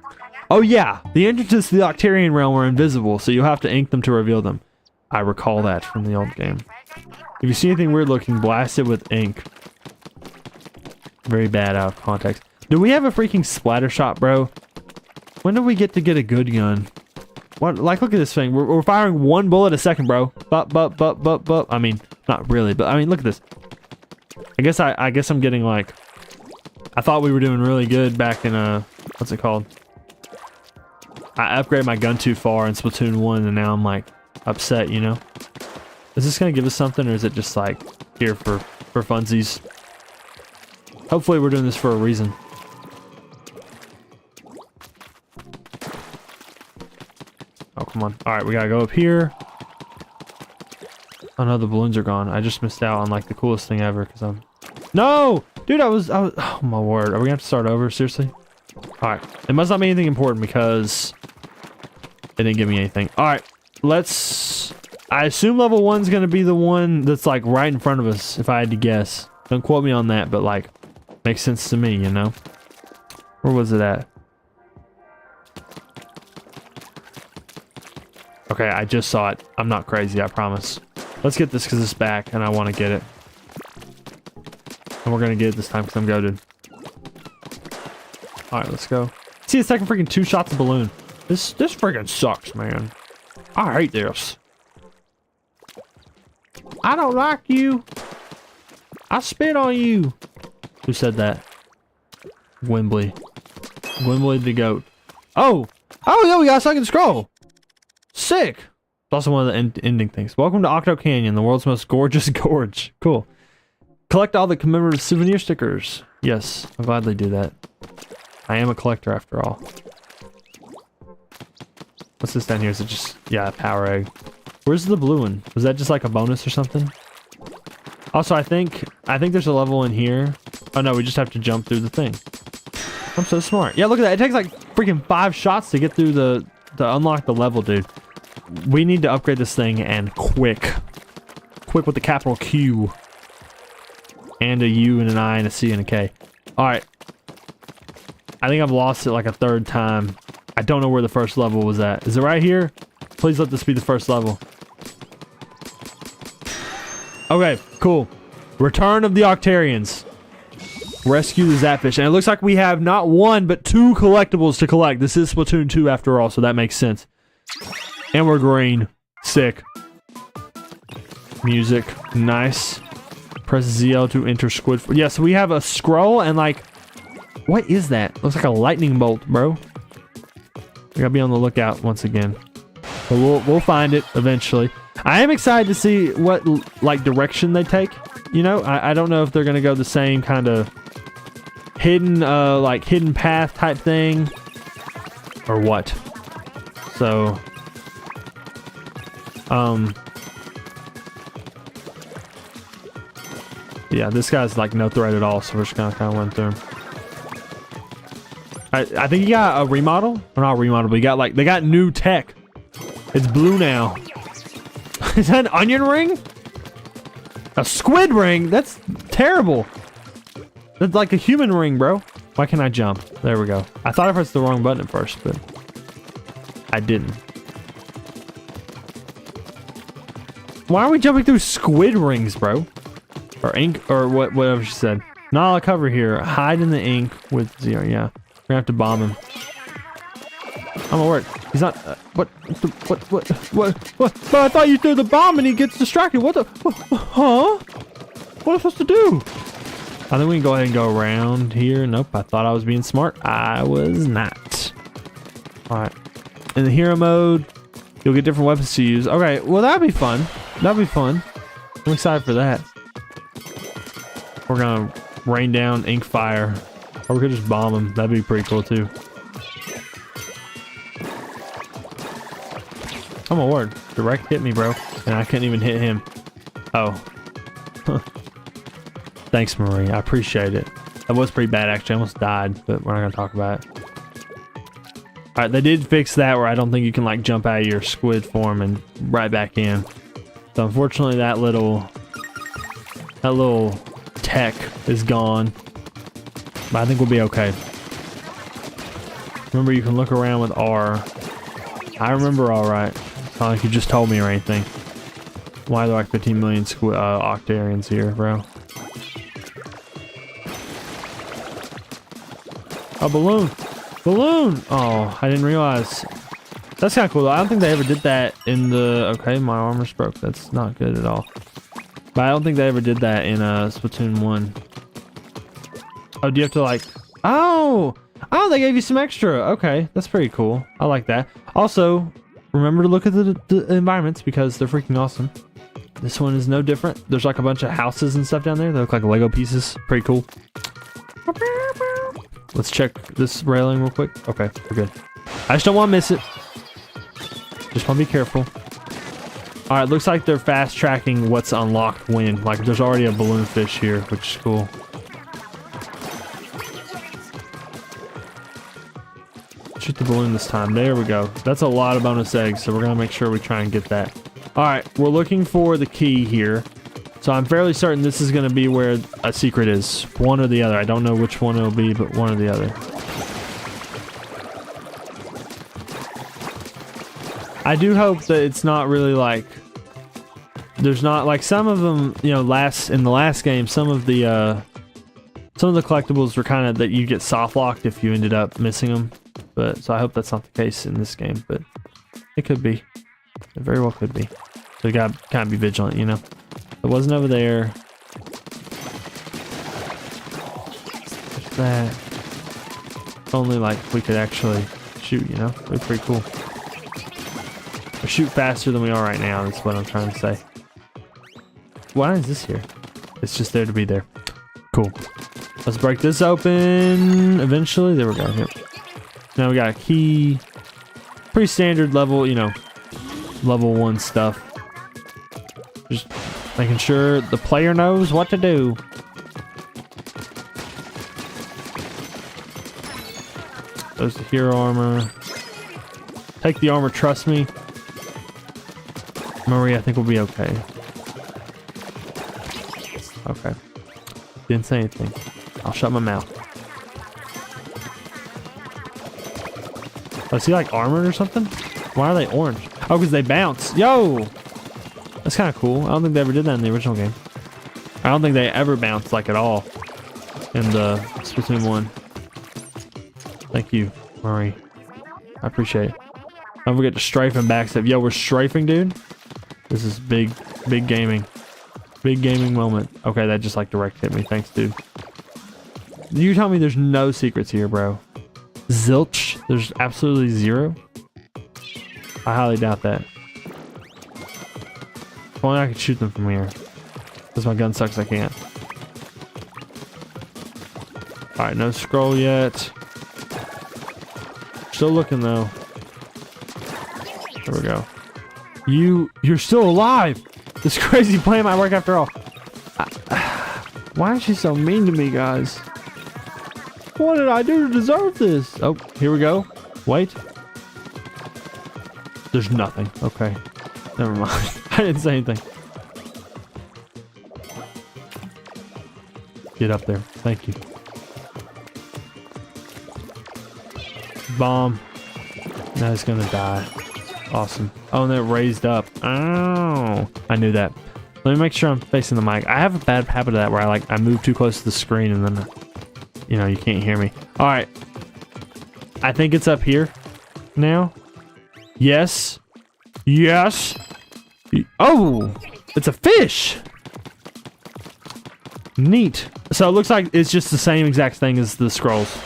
Oh yeah, the entrances to the Octarian realm are invisible, so you'll have to ink them to reveal them. I recall that from the old game. If you see anything weird looking, blast it with ink. Very bad out of context. Do we have a freaking splatter shot, bro? When do we get a good gun? What? Like, look at this thing. We're firing one bullet a second, bro. But. I mean, not really, but I mean, look at this. I guess I'm getting like. I thought we were doing really good back in what's it called? I upgraded my gun too far in Splatoon 1 and now I'm like upset, you know? Is this gonna give us something or is it just like here for funsies? Hopefully we're doing this for a reason. Oh, come on. Alright, we gotta go up here. Oh no, the balloons are gone. I just missed out on like the coolest thing ever because I'm... No! Dude, I was... Oh my word. Are we gonna have to start over? Seriously? Alright. It must not be anything important because... it didn't give me anything. Alright. Let's... I assume level 1's gonna be the one that's like right in front of us, if I had to guess. Don't quote me on that, but like... makes sense to me, you know? Where was it at? Okay, I just saw it. I'm not crazy, I promise. Let's get this because it's back and I want to get it. And we're gonna get it this time because I'm goated. Alright, let's go. See, it's taking freaking 2 shots of balloon. This freaking sucks, man. I hate this. I don't like you. I spit on you. Who said that? Wembley. Wembley the goat. Oh! Oh, yeah, we got a second scroll. Sick. It's also one of the ending things. Welcome to Octo Canyon, the world's most gorgeous gorge. Cool. Collect all the commemorative souvenir stickers. Yes, I'll gladly do that. I am a collector after all. What's this down here? Is it just... yeah, power egg. Where's the blue one? Was that just like a bonus or something? Also, I think there's a level in here. Oh no, we just have to jump through the thing. I'm so smart. Yeah, look at that. It takes like freaking 5 shots to get through to unlock the level, dude. We need to upgrade this thing and quick. Quick with the capital Q. And a U and an I and a C and a K. Alright. I think I've lost it like a 3rd time. I don't know where the first level was at. Is it right here? Please let this be the first level. Okay, cool. Return of the Octarians. Rescue the Zapfish. And it looks like we have not one, but 2 collectibles to collect. This is Splatoon 2 after all, so that makes sense. And we're green. Sick. Music. Nice. Press ZL to enter squid. Yeah, so we have a scroll and like... What is that? Looks like a lightning bolt, bro. We gotta be on the lookout once again. But we'll find it eventually. I am excited to see what like direction they take. You know, I don't know if they're gonna go the same kind of hidden like hidden path type thing or what. So yeah, this guy's like no threat at all, so we're just gonna kind of run through him. I think he got a remodel, or not a remodel, but he got like, they got new tech. It's blue now. Is that an onion ring? A squid ring? That's terrible. That's like a human ring, bro. Why can't I jump? There we go. I thought I pressed the wrong button at first, but I didn't. Why are we jumping through squid rings, bro? Or ink, or whatever she said. Not all cover here. Hide in the ink with 0, yeah. We're gonna have to bomb him. I'm gonna work. He's not. What? What? But I thought you threw the bomb and he gets distracted. What the? Huh? What am I supposed to do? I think we can go ahead and go around here. Nope. I thought I was being smart. I was not. All right. In the hero mode, you'll get different weapons to use. Okay. Well, that'd be fun. That'd be fun. I'm excited for that. We're gonna rain down ink fire. Or we could just bomb him. That'd be pretty cool too. Oh my word. Direct hit me, bro. And I couldn't even hit him. Oh. Thanks, Marie. I appreciate it. That was pretty bad, actually. I almost died, but we're not going to talk about it. Alright, they did fix that where I don't think you can like jump out of your squid form and right back in. So unfortunately that little tech is gone. But I think we'll be okay. Remember, you can look around with R. I remember all right. It's not like you just told me or anything. Why are there like 15 million Octarians here, bro? A balloon! Balloon! Oh, I didn't realize. That's kind of cool though. I don't think they ever did that in the... Okay, my armor's broke. That's not good at all. But I don't think they ever did that in Splatoon 1. Oh, do you have to like... Oh! Oh, they gave you some extra. Okay, that's pretty cool. I like that. Also, remember to look at the environments because they're freaking awesome. This one is no different. There's like a bunch of houses and stuff down there. They look like Lego pieces. Pretty cool. Let's check this railing real quick. Okay, we're good. I just don't want to miss it. Just want to be careful. All right, looks like they're fast tracking what's unlocked when. Like there's already a balloon fish here, which is cool. Shoot the balloon this time. There we go. That's a lot of bonus eggs, so we're gonna make sure we try and get that. All right, we're looking for the key here. So I'm fairly certain this is gonna be where a secret is. One or the other. I don't know which one it'll be, but one or the other. I do hope that it's not really like... There's not like some of them, you know, in the last game, some of the collectibles were kind of that you get soft locked if you ended up missing them. But so I hope that's not the case in this game, but it could be. It very well could be. So you gotta kind of be vigilant, you know. It wasn't over there. There's that. If only like we could actually shoot, you know. It'd be pretty cool. Or shoot faster than we are right now. That's what I'm trying to say. Why is this here? It's just there to be there. Cool. Let's break this open eventually. There we go. Yep. Now we got a key. Pretty standard level, you know, level 1 stuff. Just making sure the player knows what to do. There's the hero armor. Take the armor, trust me. Marie, I think we'll be okay. Okay. Didn't say anything. I'll shut my mouth. Oh, is he like armored or something? Why are they orange? Oh, because they bounce. Yo! That's kind of cool. I don't think they ever did that in the original game. I don't think they ever bounced like at all. in the Splatoon 1. Thank you, Murray. I appreciate it. Don't forget to strafe and backstep. Yo, we're strafing, dude. This is big gaming. Big gaming moment. Okay, that just like direct hit me. Thanks, dude. You tell me there's no secrets here, bro. Zilch. There's absolutely zero. I highly doubt that. If only I could shoot them from here. Because my gun sucks, I can't. Alright, no scroll yet. Still looking though. There we go. You're still alive! This crazy plan might work after all. Why is she so mean to me, guys? What did I do to deserve this? Oh, here we go. Wait. There's nothing. Okay. Never mind. I didn't say anything. Get up there. Thank you. Bomb. Now it's gonna die. Awesome. Oh, and it raised up. Oh, I knew that. Let me make sure I'm facing the mic. I have a bad habit of that where I move too close to the screen and then, you know, you can't hear me. All right. I think it's up here now. Yes. Yes. Oh, it's a fish. Neat. So it looks like it's just the same exact thing as the scrolls.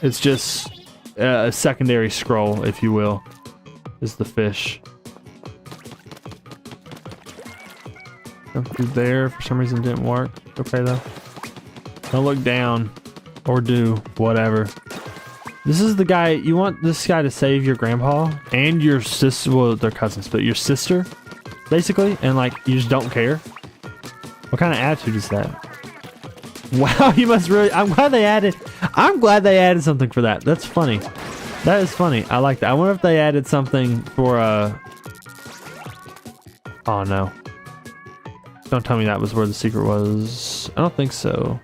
It's just a secondary scroll, if you will, is the fish. Jump through there. For some reason didn't work. Okay though. Don't look down or do whatever. This is the guy, you want this guy to save your grandpa and your sister, well, they're cousins, but your sister, basically, and like, you just don't care? What kind of attitude is that? Wow, you must really, I'm glad they added something for that. That's funny. That is funny. I like that. I wonder if they added something for, oh no. Don't tell me that was where the secret was. I don't think so.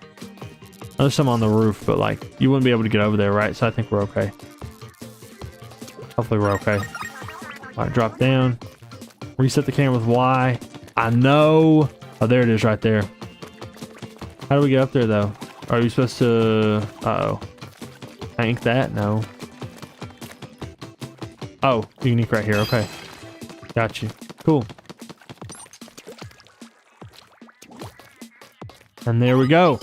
There's some on the roof, but like, you wouldn't be able to get over there, right? So I think we're okay. Hopefully we're okay. All right, drop down. Reset the camera with Y. I know. Oh, there it is right there. How do we get up there though? Are we supposed to, uh-oh. Tank that? No. Oh, unique right here. Okay. Got you. Cool. And there we go.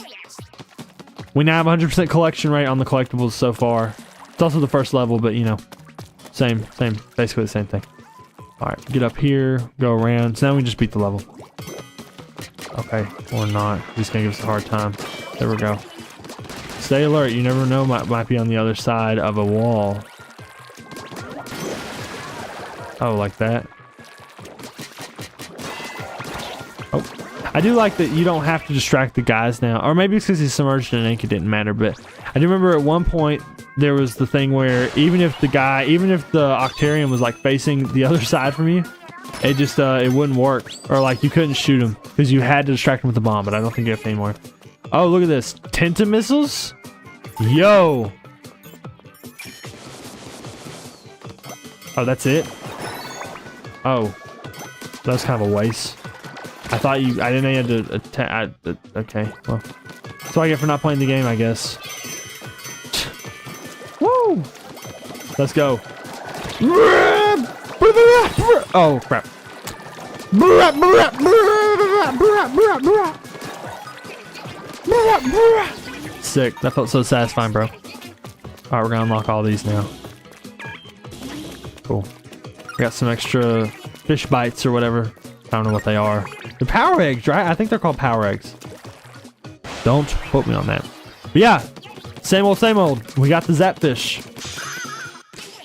We now have 100% collection rate on the collectibles so far. It's also the first level, but you know, same, basically the same thing. All right, get up here, go around. So now we just beat the level. Okay, or not. He's gonna give us a hard time. There we go. Stay alert. You never know. Might be on the other side of a wall. Oh, like that. Oh. I do like that you don't have to distract the guys now, or maybe it's because he's submerged in ink, it didn't matter, but I do remember at one point there was the thing where even if the Octarian was like facing the other side from you, it just, it wouldn't work, or like you couldn't shoot him because you had to distract him with the bomb, but I don't think you have to anymore. Oh, look at this. Tenta missiles? Yo! Oh, that's it? Oh. That was kind of a waste. I didn't know you had to attack. Okay, well. That's what I get for not playing the game, I guess. Woo! Let's go. Oh, crap. Sick. That felt so satisfying, bro. Alright, we're gonna unlock all these now. Cool. We got some extra fish bites or whatever. I don't know what they are. They're power eggs, right? I think they're called power eggs. Don't quote me on that. But yeah, same old, same old. We got the Zapfish.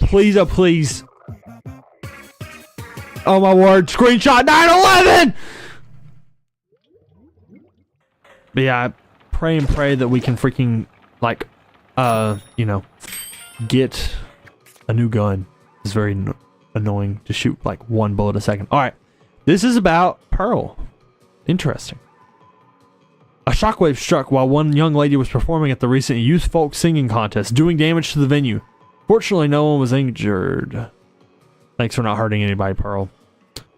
Please, oh please. Oh my word, screenshot 9/11! But yeah, I pray and pray that we can freaking, like, you know, get a new gun. It's very annoying to shoot like one bullet a second. All right. This is about Pearl. Interesting. A shockwave struck while one young lady was performing at the recent youth folk singing contest, doing damage to the venue. Fortunately, no one was injured. Thanks for not hurting anybody, Pearl.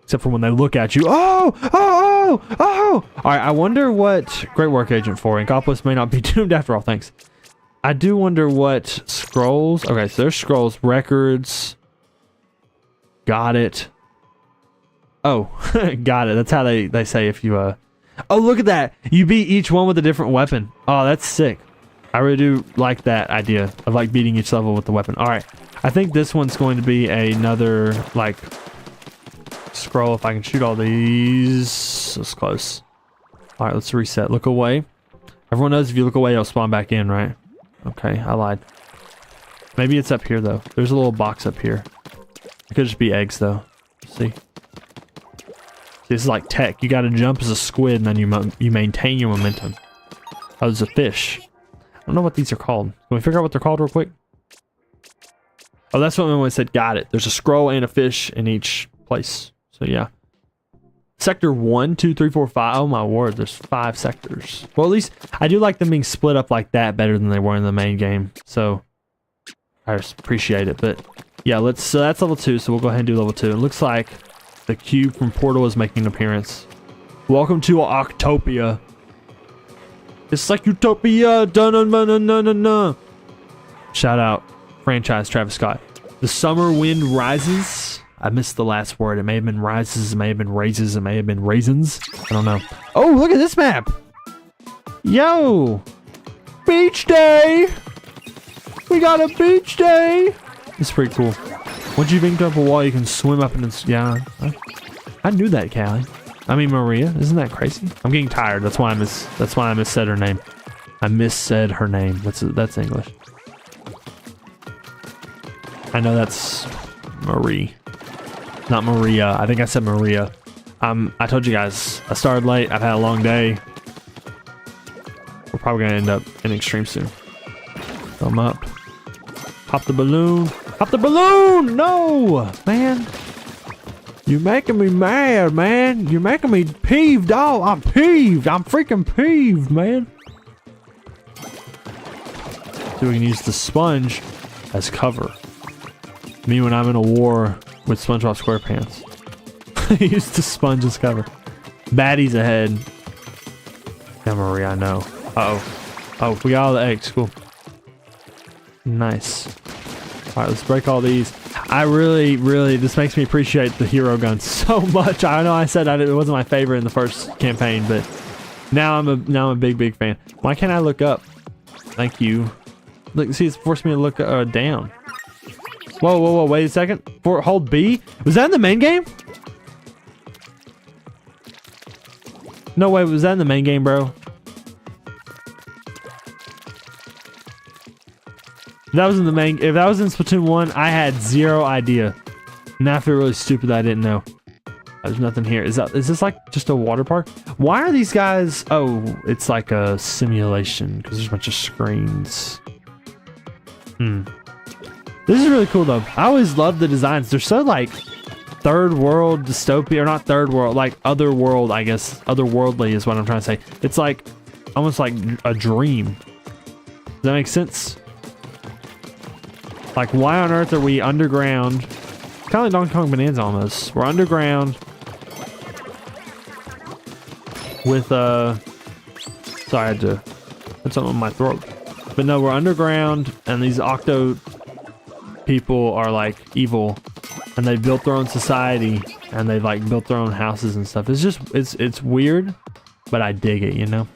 Except for when they look at you. Oh! Oh! Oh! Oh! Alright, I wonder what... Great work, Agent 4. Inkopolis may not be doomed after all, thanks. I do wonder what scrolls... Okay, so there's scrolls, records. Got it. Oh, got it. That's how they say if you... Oh, look at that! You beat each one with a different weapon. Oh, that's sick. I really do like that idea of like beating each level with the weapon. Alright, I think this one's going to be another, like... scroll if I can shoot all these. That's close. All right, let's reset. Look away. Everyone knows if you look away, it'll spawn back in, right? Okay, I lied. Maybe it's up here though. There's a little box up here. It could just be eggs though. See? This is like tech. You got to jump as a squid and then you maintain your momentum. Oh, there's a fish. I don't know what these are called. Can we figure out what they're called real quick? Oh, that's what when I said got it. There's a scroll and a fish in each place. So yeah. Sector 1, 2, 3, 4, 5. Oh my word, there's 5 sectors. Well, at least I do like them being split up like that better than they were in the main game. So I just appreciate it. But yeah, so that's level 2, so we'll go ahead and do level 2. It looks like the cube from Portal is making an appearance. Welcome to Octopia. It's like Utopia. Dun-dun-dun-dun-dun-dun. Shout out franchise Travis Scott. The summer wind rises. I missed the last word. It may have been rises, it may have been raises, it may have been raisins. I don't know. Oh, look at this map. Yo. Beach day. We got a beach day. It's pretty cool. Once you've inked up a wall, you can swim up and yeah. I knew that, Callie. I mean Maria. Isn't that crazy? I'm getting tired. That's why I missaid her name. I missaid her name. That's English. I know that's Marie. Not Maria. I think I said Maria. I told you guys, I started late. I've had a long day. We're probably gonna end up in extreme soon. Thumb up. Pop the balloon. Pop the balloon! No! Man. You're making me mad, man. You're making me peeved off. I'm peeved. I'm freaking peeved, man. So we can use the sponge as cover. Me when I'm in a war with SpongeBob SquarePants. Use the sponge as cover. Baddies ahead. Yeah, Maria, I know. Uh-oh. Oh, we got all the eggs. Cool. Nice. Alright, let's break all these. I really, this makes me appreciate the hero gun so much. I know I said it wasn't my favorite in the first campaign, but now I'm a big fan. Why can't I look up? Thank you. Look, see, it's forced me to look down. Whoa, wait a second. Hold B? Was that in the main game? No way, was that in the main game, bro? If that was in the main, if that was in Splatoon 1, I had zero idea. Now I feel really stupid that I didn't know. There's nothing here. Is this like just a water park? Why are these guys? Oh, it's like a simulation because there's a bunch of screens. This is really cool though. I always love the designs. They're so like third world dystopia, or not third world, like other world, I guess. Otherworldly is what I'm trying to say. It's like almost like a dream. Does that make sense? Like, why on earth are we underground? Kind of like Donkey Kong Bonanza almost. We're underground with sorry, I had to put something in my throat. But no, we're underground, and these Octo people are like evil, and they built their own society, and they like built their own houses and stuff. It's just it's weird, but I dig it, you know.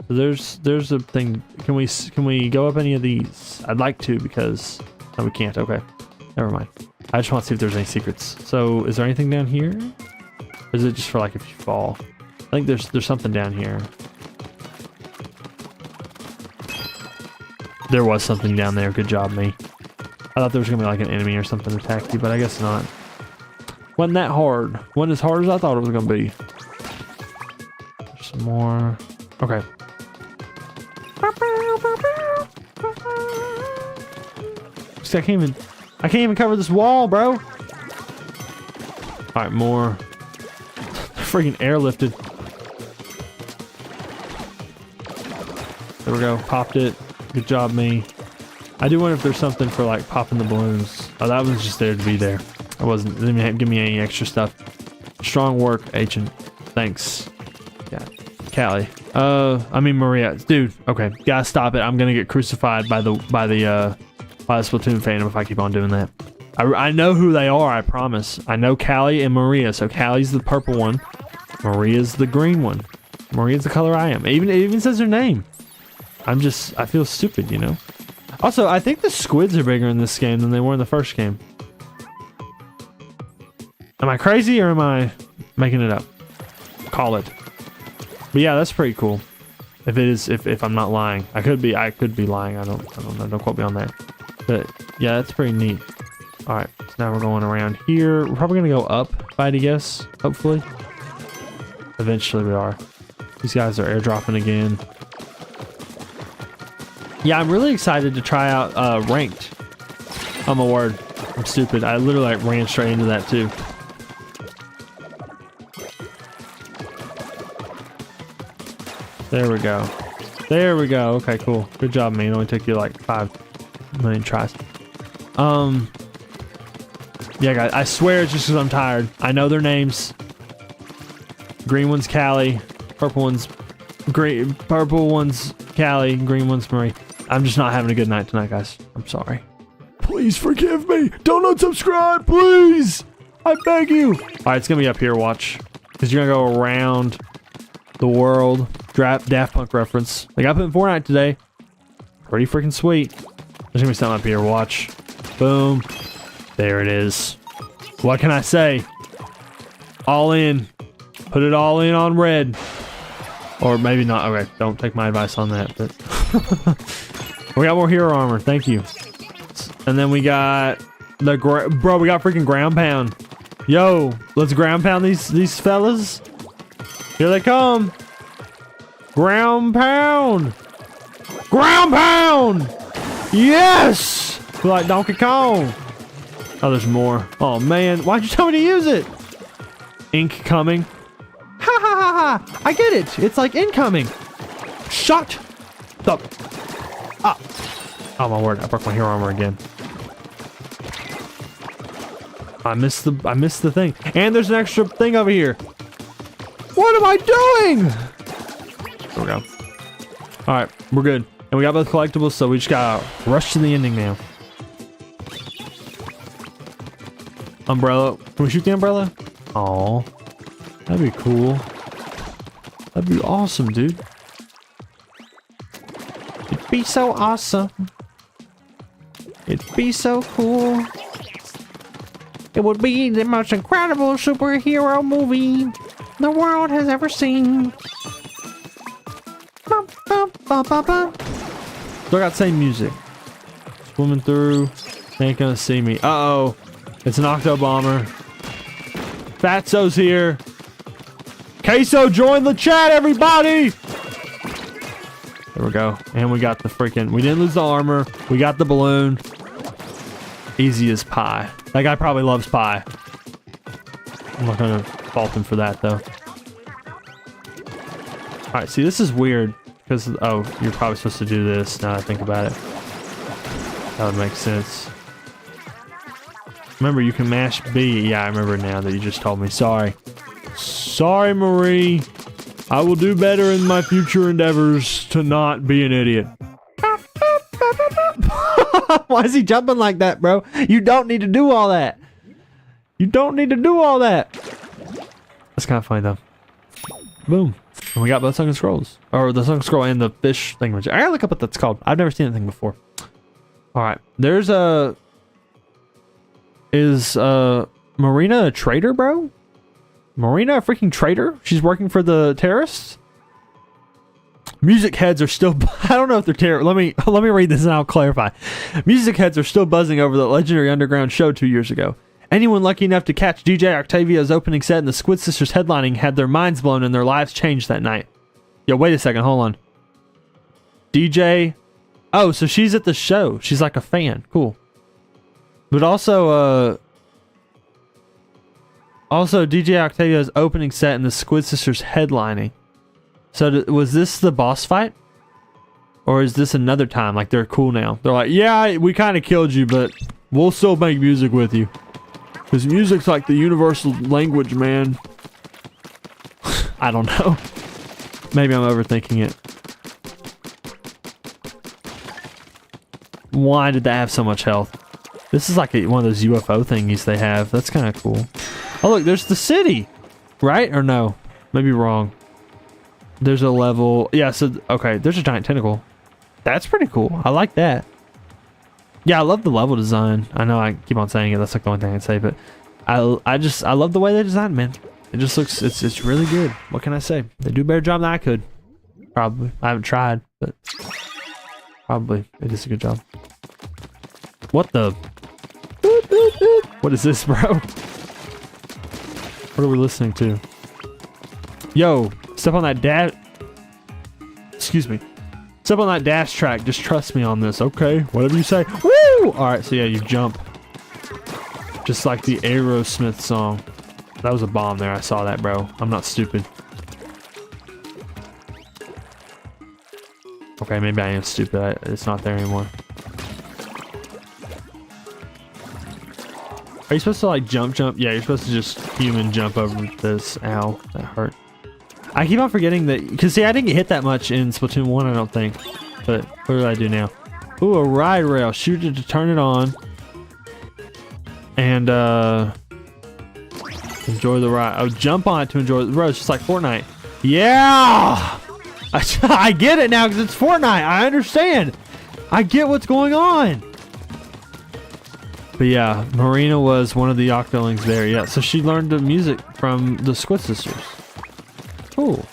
So there's a thing. Can we go up any of these? I'd like to, because no, we can't. Okay, never mind. I just want to see if there's any secrets. So is there anything down here? Or is it just for like if you fall? I think there's something down here. There was something down there. Good job, me. I thought there was gonna be like an enemy or something to attack you, but I guess not. Wasn't that hard? Wasn't as hard as I thought it was gonna be. There's some more. Okay. I can't even cover this wall, bro. All right, more. Freaking airlifted. There we go. Popped it. Good job, me. I do wonder if there's something for like popping the balloons. Oh, that was just there to be there. It didn't give me any extra stuff. Strong work, agent. Thanks. Yeah. Callie. I mean Maria. Dude, okay. Gotta stop it. I'm gonna get crucified by the Splatoon fandom if I keep on doing that. I know who they are, I promise. I know Callie and Maria. So Callie's the purple one. Maria's the green one. Maria's the color I am. It even says her name. I feel stupid, you know? Also, I think the squids are bigger in this game than they were in the first game. Am I crazy or am I making it up? Call it. But yeah, that's pretty cool. If I'm not lying. I could be lying. I don't know. Don't quote me on that. But yeah, that's pretty neat. Alright, so now we're going around here. We're probably gonna go up, if I had to guess, hopefully. Eventually we are. These guys are airdropping again. Yeah, I'm really excited to try out ranked. Oh my word. I'm stupid. I literally like ran straight into that too. There we go. There we go. Okay, cool. Good job, man. It only took you like 5 million tries. Yeah, guys, I swear it's just because I'm tired. I know their names. Green one's Callie. Purple one's Callie. Green one's Marie. I'm just not having a good night tonight, guys. I'm sorry. Please forgive me. Don't unsubscribe, please. I beg you. All right, it's going to be up here, watch. Because you're going to go around the world. Daft Punk reference. They got put in Fortnite today. Pretty freaking sweet. There's going to be something up here, watch. Boom. There it is. What can I say? All in. Put it all in on red. Or maybe not. Okay, don't take my advice on that. But we got more hero armor. Thank you. And then we got the bro. We got freaking ground pound. Yo, let's ground pound these fellas. Here they come. Ground pound. Ground pound. Yes. Feel like Donkey Kong. Oh, there's more. Oh man, why'd you tell me to use it? Ink coming. Ha ha ha ha! I get it. It's like incoming. Shut up. Ah. Oh my word! I broke my hero armor again. I missed the thing. And there's an extra thing over here. What am I doing? There we go. All right, we're good. And we got both collectibles, so we just gotta rush to the ending now. Umbrella. Can we shoot the umbrella? Oh, that'd be cool. That'd be awesome, dude. It'd be so awesome. It'd be so cool. It would be the most incredible superhero movie the world has ever seen. Bum, bum, bum, bum, bum. Still got the same music. Swimming through. They ain't gonna see me. Uh-oh. It's an Octo Bomber. Fatso's here. Queso, join the chat, everybody! There we go. And we got the freaking... We didn't lose the armor. We got the balloon. Easy as pie. That guy probably loves pie. I'm not gonna fault him for that, though. Alright, see, this is weird. Because... Oh, you're probably supposed to do this now that I think about it. That would make sense. Remember, you can mash B. Yeah, I remember now that you just told me. Sorry. Sorry, Marie. I will do better in my future endeavors to not be an idiot. Why is he jumping like that, bro? You don't need to do all that. You don't need to do all that. That's kind of funny, though. Boom. And we got both sunken scrolls. Or the sunken scroll and the fish thing. I gotta look up what that's called. I've never seen anything before. Alright. There's a... Is Marina a traitor, bro? Marina a freaking traitor? She's working for the terrorists? Music heads are still... I don't know if they're terrorists. Let me read this and I'll clarify. Music heads are still buzzing over the legendary underground show 2 years ago. Anyone lucky enough to catch DJ Octavia's opening set and the Squid Sisters headlining had their minds blown and their lives changed that night. Yo, wait a second. Hold on. DJ... Oh, so she's at the show. She's like a fan. Cool. But also DJ Octavia's opening set and the Squid Sisters headlining. So was this the boss fight? Or is this another time? Like they're cool now. They're like, yeah, we kind of killed you, but we'll still make music with you. Because music's like the universal language, man. I don't know. Maybe I'm overthinking it. Why did that have so much health? This is like one of those UFO thingies they have. That's kind of cool. Oh, look, there's the city. Right? Or no? Maybe wrong. There's a level. Yeah, so, okay, there's a giant tentacle. That's pretty cool. I like that. Yeah, I love the level design. I know I keep on saying it. That's like the only thing I can say, but I love the way they designed it, man. It just looks, it's really good. What can I say? They do a better job than I could. Probably. I haven't tried, but probably it is a good job. What the? What is this, bro? What are we listening to? Yo, step on that dash. Excuse me. Step on that dash track. Just trust me on this, okay? Whatever you say. Woo! Alright, so yeah, you jump. Just like the Aerosmith song. That was a bomb there. I saw that, bro. I'm not stupid. Okay, maybe I am stupid. It's not there anymore. Are you supposed to like jump? Yeah, you're supposed to just human jump over this. Ow, that hurt. I keep on forgetting that, because see, I didn't get hit that much in Splatoon 1, I don't think. But what do I do now? Ooh, a ride rail. Shoot it to turn it on. And enjoy the ride. Oh, jump on it to enjoy the road. It's just like Fortnite. Yeah! I get it now because it's Fortnite. I understand. I get what's going on. But yeah, Marina was one of the Octolings there. Yeah, so she learned the music from the Squid Sisters. Cool.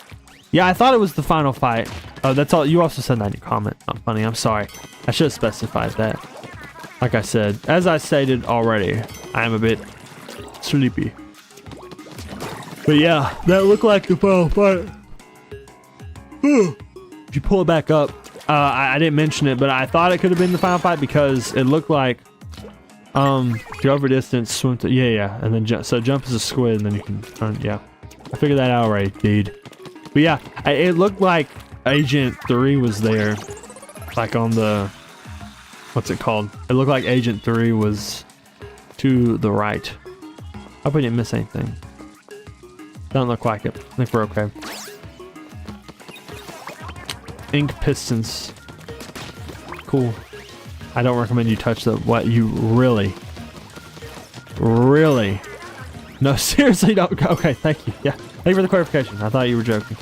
Yeah, I thought it was the final fight. Oh, that's all. You also said that in your comment. Not funny. I'm sorry. I should have specified that. Like I said, as I stated already, I am a bit sleepy. But yeah, that looked like the final fight. If you pull it back up, I didn't mention it, but I thought it could have been the final fight because it looked like go over distance, swim to, yeah, and then jump. So jump is a squid, and then you can turn. Yeah, I figured that out already, dude. But yeah, it looked like Agent 3 was there, like on the, what's it called? It looked like Agent 3 was to the right. Hope we didn't miss anything. Doesn't look like it. I think we're okay. Ink pistons. Cool. I don't recommend you touch the, what, you really? No, seriously don't. Okay, thank you. Yeah, thank you for the clarification. I thought you were joking.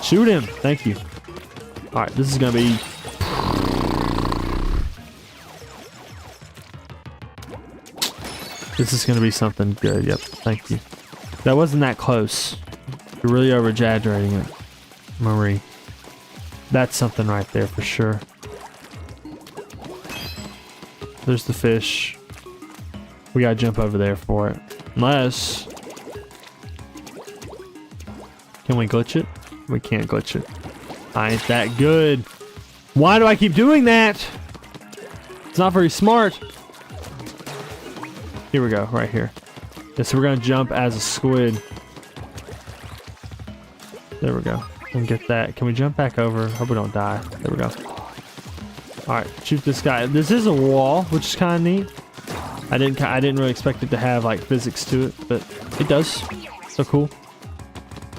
Shoot him. Thank you. All right, this is gonna be. This is gonna be something good. Yep. Thank you. That wasn't that close. You're really over exaggerating it, Marie. That's something right there for sure. There's the fish. We gotta jump over there for it. Unless... Can we glitch it? We can't glitch it. I ain't that good. Why do I keep doing that? It's not very smart. Here we go, right here. Yeah, so we're gonna jump as a squid. There we go. And get that. Can we jump back over? Hope we don't die. There we go. Alright, shoot this guy. This is a wall, which is kind of neat. I didn't really expect it to have like physics to it, but it does. So cool.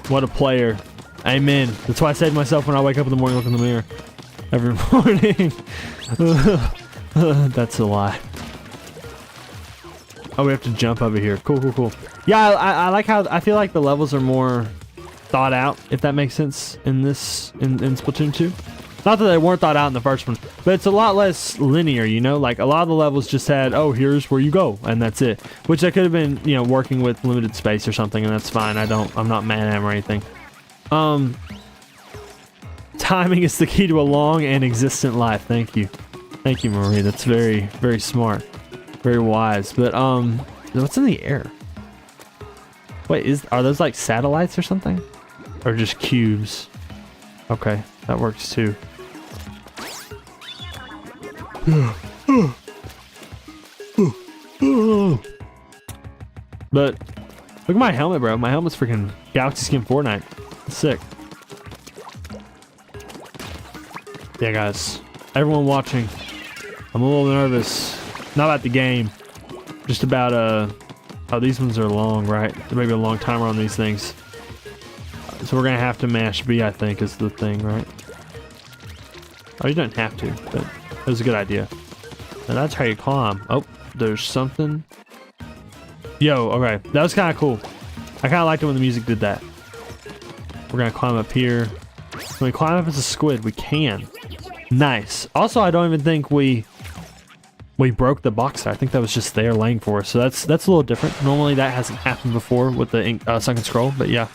What a player. Amen. That's why I say to myself when I wake up in the morning, look in the mirror. Every morning. That's a lie. Oh, we have to jump over here. Cool. Yeah, I like how, I feel like the levels are more thought out, if that makes sense, in this, in Splatoon 2. Not that they weren't thought out in the first one, but it's a lot less linear, you know? Like, a lot of the levels just had, oh, here's where you go, and that's it. Which I could have been, you know, working with limited space or something, and that's fine. I'm not mad at him or anything. Timing is the key to a long and existent life. Thank you. Thank you, Marie. That's very, very smart. Very wise. But, what's in the air? Wait, are those like satellites or something? Or just cubes? Okay, that works too. But look at my helmet, bro. My helmet's freaking Galaxy Skin Fortnite. It's sick. Yeah, guys. Everyone watching. I'm a little nervous. Not about the game. Just about, oh, these ones are long, right? There may be a long timer on these things. So we're gonna have to mash B, I think, is the thing, right? Oh, you don't have to, but it was a good idea. And that's how you climb. Oh, there's something. Yo, okay, that was kind of cool. I kind of liked it when the music did that. We're gonna climb up here. Can we climb up as a squid? We can. Nice. Also, I don't even think we broke the box there. I think that was just there laying for us. So that's a little different. Normally that hasn't happened before with the sunken scroll, but yeah.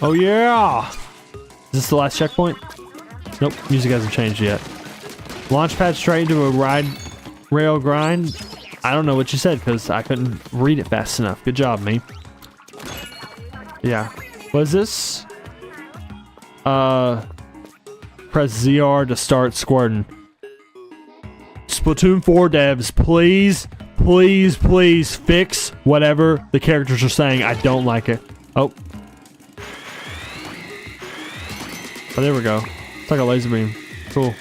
Oh yeah! Is this the last checkpoint? Nope, music hasn't changed yet. Launchpad straight into a ride rail grind. I don't know what you said because I couldn't read it fast enough. Good job, me. Yeah. What is this? Press ZR to start squirting. Splatoon 4 devs, please, please, please fix whatever the characters are saying. I don't like it. Oh. Oh, there we go. It's like a laser beam. Cool.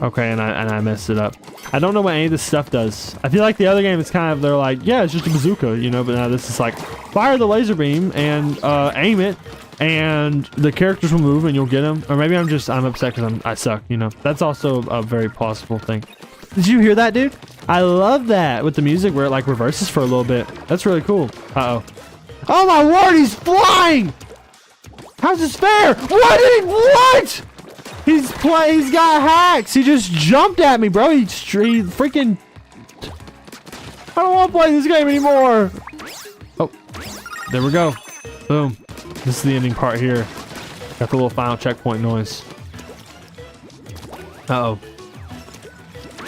Okay, and I messed it up. I don't know what any of this stuff does. I feel like the other game is kind of, they're like, yeah, it's just a bazooka, you know, but now this is like, fire the laser beam and aim it, and the characters will move and you'll get them. Or maybe I'm upset because I suck, you know. That's also a very plausible thing. Did you hear that, dude? I love that with the music where it like reverses for a little bit. That's really cool. Uh-oh. Oh my word, he's flying! How's this fair? What? He's got hacks. He just jumped at me, bro. He freaking... I don't want to play this game anymore. Oh, there we go. Boom. This is the ending part here. Got the little final checkpoint noise. Uh-oh.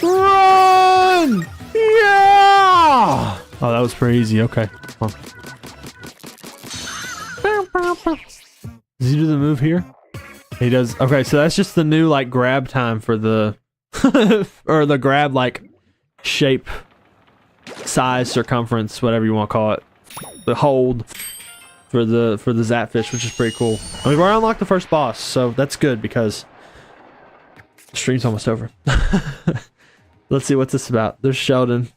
Run! Yeah! Oh, that was pretty easy. Okay. Come on. Does he do the move here? He does. Okay, so that's just the new like grab time for the or the grab like shape, size, circumference, whatever you want to call it. The hold for the Zapfish, which is pretty cool. And we've already unlocked the first boss, so that's good because the stream's almost over. Let's see what's this about. There's Sheldon.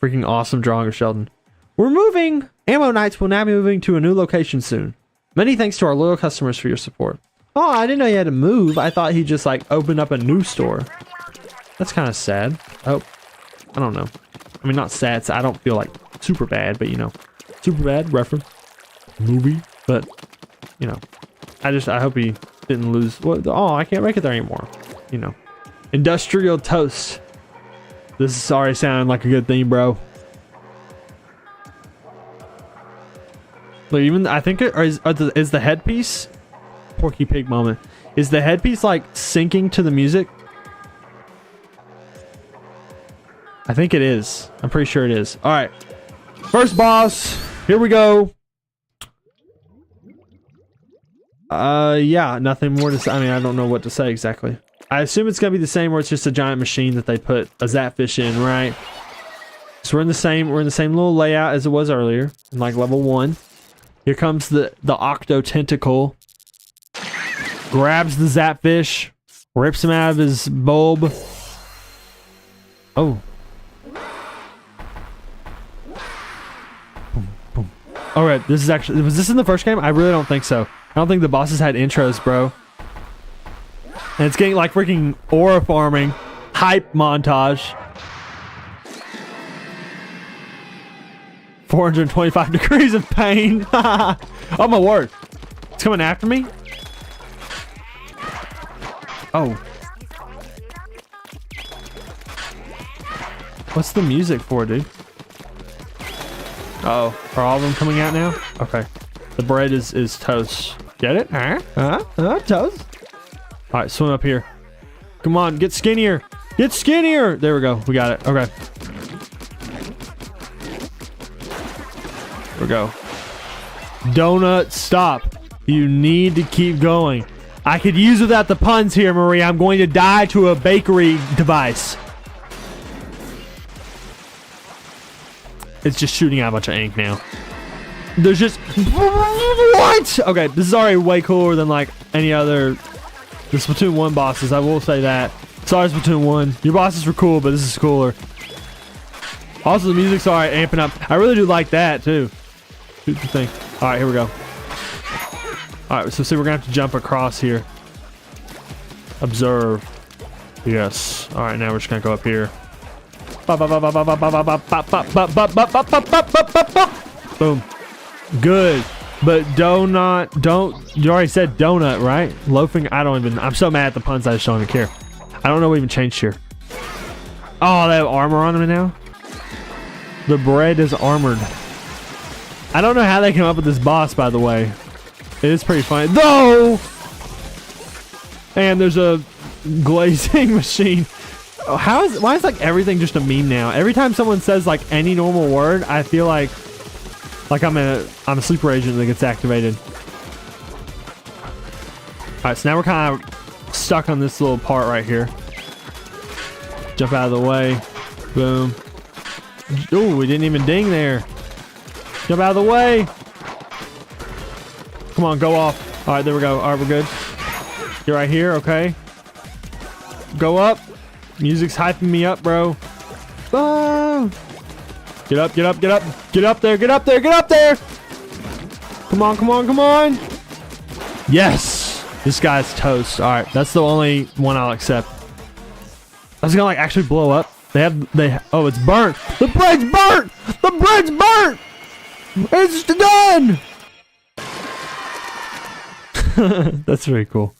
Freaking awesome drawing of Sheldon. We're moving. Ammo Knights will now be moving to a new location soon. Many thanks to our loyal customers for your support. Oh, I didn't know you had to move. I thought he just like opened up a new store. That's kind of sad. Oh, I don't know. I mean, not sad. So I don't feel like super bad, but you know, super bad reference movie. But you know, I hope he didn't lose. What? Oh, I can't make it there anymore. You know, industrial toast. This is already sounding like a good thing, bro. Look, even I think is the headpiece. Porky Pig moment. Is the headpiece like syncing to the music? I think it is. I'm pretty sure it is. All right. First boss. Here we go. Yeah, nothing more to say. I mean, I don't know what to say exactly. I assume it's gonna be the same where it's just a giant machine that they put a Zapfish in, right? So we're in the same little layout as it was earlier in like level 1. Here comes the Octo Tentacle. Grabs the Zapfish, rips him out of his bulb. Oh. Boom, boom. All right, this is actually, was this in the first game? I really don't think so. I don't think the bosses had intros, bro. And it's getting like freaking aura farming hype montage. 425 degrees of pain. Oh my word. It's coming after me? Oh. What's the music for, dude? Oh, are all of them coming out now? Okay. The bread is toast. Get it? Toast. All right, swim up here. Come on, get skinnier. Get skinnier. There we go. We got it. Okay. There we go. Donut, stop. You need to keep going. I could use without the puns here, Marie. I'm going to die to a bakery device. It's just shooting out a bunch of ink now. There's just... What? Okay, this is already way cooler than like any other... The Splatoon 1 bosses, I will say that. Sorry, Splatoon 1. Your bosses were cool, but this is cooler. Also, the music's alright, amping up. I really do like that, too. Shoot the thing. Alright, here we go. Alright, so see, we're gonna have to jump across here. Observe. Yes. Alright, now we're just gonna go up here. Boom. Good. But don't, you already said donut, right? Loafing, I'm so mad at the puns, I just don't even care. I don't know what even changed here. Oh, they have armor on them now? The bread is armored. I don't know how they came up with this boss, by the way. It is pretty funny. Though! And there's a glazing machine. Why is like everything just a meme now? Every time someone says like any normal word, I feel like I'm a sleeper agent that gets activated. Alright, so now we're kind of stuck on this little part right here. Jump out of the way. Boom. Ooh, we didn't even ding there. Jump out of the way. Come on, go off. Alright, there we go. Alright, we're good. You're right here, okay. Go up. Music's hyping me up, bro. Ah. Get up, get up, get up. Get up there, get up there, get up there. Come on, come on, come on. Yes. This guy's toast. Alright, that's the only one I'll accept. I was gonna like actually blow up. Oh, it's burnt. The bread's burnt. The bread's burnt. It's done. That's very cool.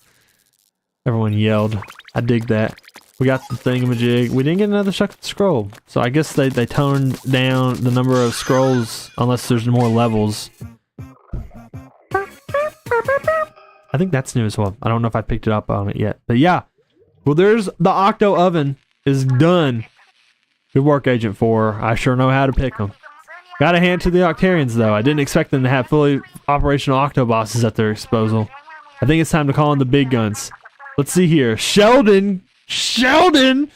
Everyone yelled. I dig that. We got the thingamajig. We didn't get another scroll. So I guess they toned down the number of scrolls unless there's more levels. I think that's new as well. I don't know if I picked it up on it yet. But yeah. Well, there's the Octo Oven is done. Good work, Agent 4. I sure know how to pick them. Got a hand to the Octarians, though. I didn't expect them to have fully operational Octo bosses at their disposal. I think it's time to call in the big guns. Let's see here. Sheldon! Sheldon!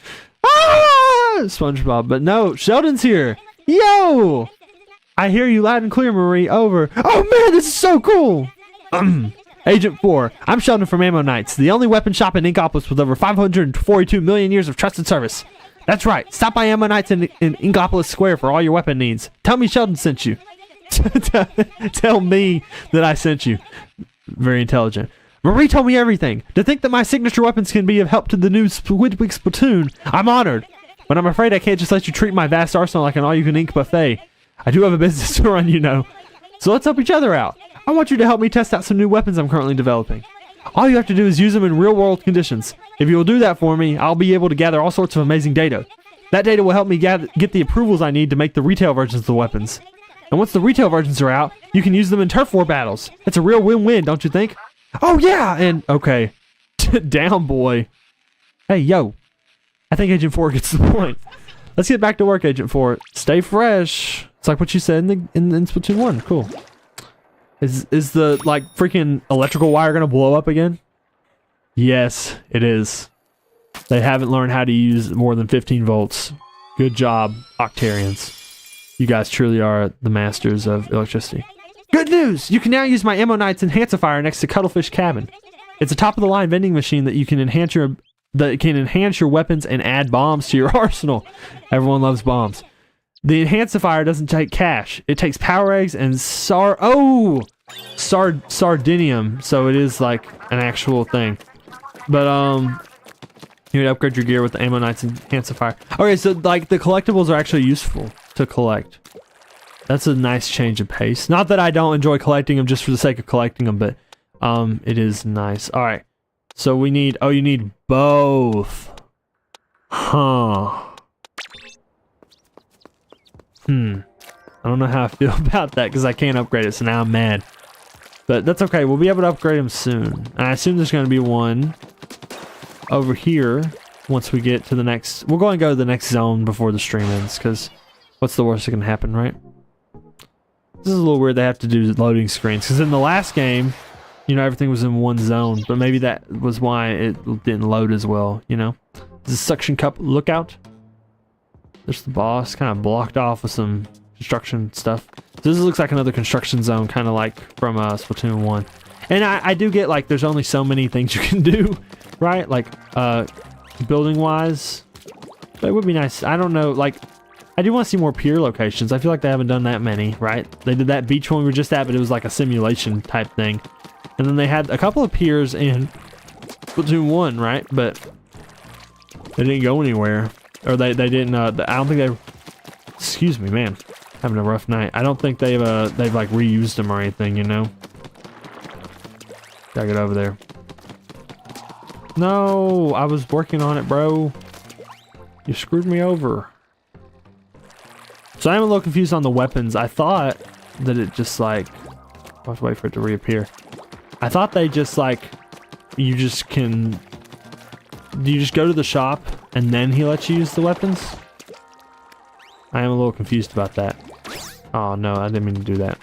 Ah! SpongeBob. But no, Sheldon's here. Yo! I hear you loud and clear, Marie. Over. Oh, man, this is so cool! Agent 4, I'm Sheldon from Ammo Knights, the only weapon shop in Inkopolis with over 542 million years of trusted service. That's right, stop by Ammo Knights in Inkopolis Square for all your weapon needs. Tell me Sheldon sent you. Tell me that I sent you. Very intelligent. Marie told me everything. To think that my signature weapons can be of help to the new Squidward Splatoon, I'm honored. But I'm afraid I can't just let you treat my vast arsenal like an all-you-can-eat buffet. I do have a business to run, you know. So let's help each other out. I want you to help me test out some new weapons I'm currently developing. All you have to do is use them in real-world conditions. If you will do that for me, I'll be able to gather all sorts of amazing data. That data will help me get the approvals I need to make the retail versions of the weapons. And once the retail versions are out, you can use them in turf war battles. It's a real win-win, don't you think? Oh yeah, and okay. Down, boy. Hey, yo. I think Agent 4 gets the point. Let's get back to work, Agent 4. Stay fresh. It's like what you said in Splatoon 1. Cool. Is the, like, freaking electrical wire gonna blow up again? Yes, it is. They haven't learned how to use more than 15 volts. Good job, Octarians. You guys truly are the masters of electricity. Good news! You can now use my Ammo Knight's enhancifier next to Cuttlefish Cabin. It's a top-of-the-line vending machine that can enhance your weapons and add bombs to your arsenal. Everyone loves bombs. The enhancifier doesn't take cash. It takes power eggs and sardinium, so it is like an actual thing. But you would upgrade your gear with the Ammo Knight's enhancifier. Okay, so like the collectibles are actually useful to collect. That's a nice change of pace. Not that I don't enjoy collecting them just for the sake of collecting them, but it is nice. All right, so we need. Oh, you need both. Huh. I don't know how I feel about that because I can't upgrade it, so now I'm mad. But that's okay. We'll be able to upgrade them soon. And I assume there's going to be one over here once we get to the next. We're going to go to the next zone before the stream ends because what's the worst that can happen, right? This is a little weird. They have to do loading screens because in the last game, you know, everything was in one zone. But maybe that was why it didn't load as well, you know? This is suction cup lookout. There's the boss, kind of blocked off with some construction stuff. So this looks like another construction zone, kind of like from Splatoon 1. And I do get, like, there's only so many things you can do, right? Like, building-wise. But it would be nice. I don't know, like, I do want to see more pier locations. I feel like they haven't done that many, right? They did that beach one we were just at, but it was like a simulation type thing. And then they had a couple of piers in Splatoon 1, right? But they didn't go anywhere. Or they didn't, I don't think they... Excuse me, man. Having a rough night. I don't think they've like reused them or anything, you know? Gotta get over there. No, I was working on it, bro. You screwed me over. So I'm a little confused on the weapons. I thought that it just like... I'll have to wait for it to reappear. I thought they just like... You just can... Do you just go to the shop and then he lets you use the weapons? I am a little confused about that. Oh no, I didn't mean to do that.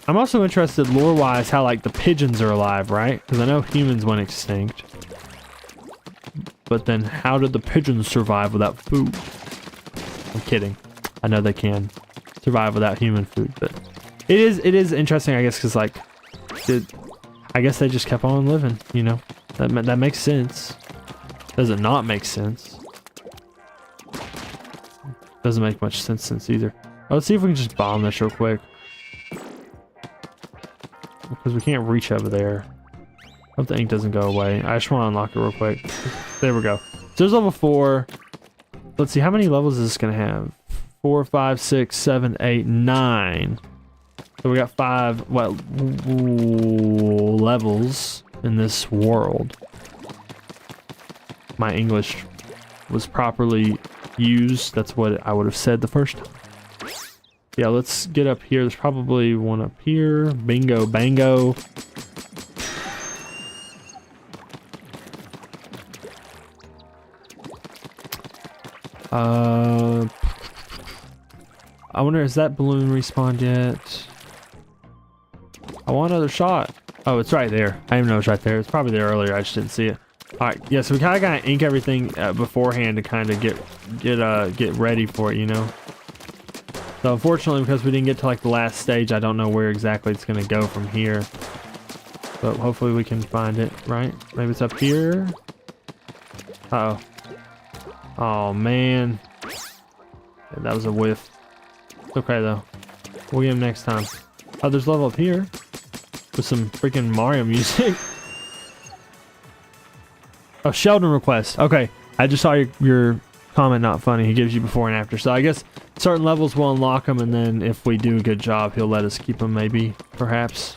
I'm also interested lore-wise how like the pigeons are alive, right? Because I know humans went extinct. But then how did the pigeons survive without food? I'm kidding. I know they can survive without human food, but it is interesting, I guess, because like I guess they just kept on living, you know? That makes sense. Does it not make sense? Doesn't make much sense either. Oh, let's see if we can just bomb this real quick. Because we can't reach over there. Hope the ink doesn't go away. I just want to unlock it real quick. There we go. So there's level 4. Let's see, how many levels is this going to have? 4, 5, 6, 7, 8, 9. So we got 5 levels in this world. My English was properly used. That's what I would have said the first time. Yeah, let's get up here. There's probably one up here. Bingo, bango. I wonder, is that balloon respawned yet? I want another shot. Oh, it's right there. I didn't know it was right there. It's probably there earlier. I just didn't see it. All right, yeah. So we kind of gotta ink everything beforehand to kind of get ready for it, you know. So unfortunately, because we didn't get to like the last stage, I don't know where exactly it's gonna go from here. But hopefully we can find it, right? Maybe it's up here. Uh-oh. Oh man, yeah, that was a whiff. It's okay though. We'll get him next time. Oh, there's level up here with some freaking Mario music. Oh, Sheldon request. Okay, I just saw your comment. Not funny. He gives you before and after. So I guess certain levels will unlock them, and then if we do a good job, he'll let us keep them. Maybe, perhaps.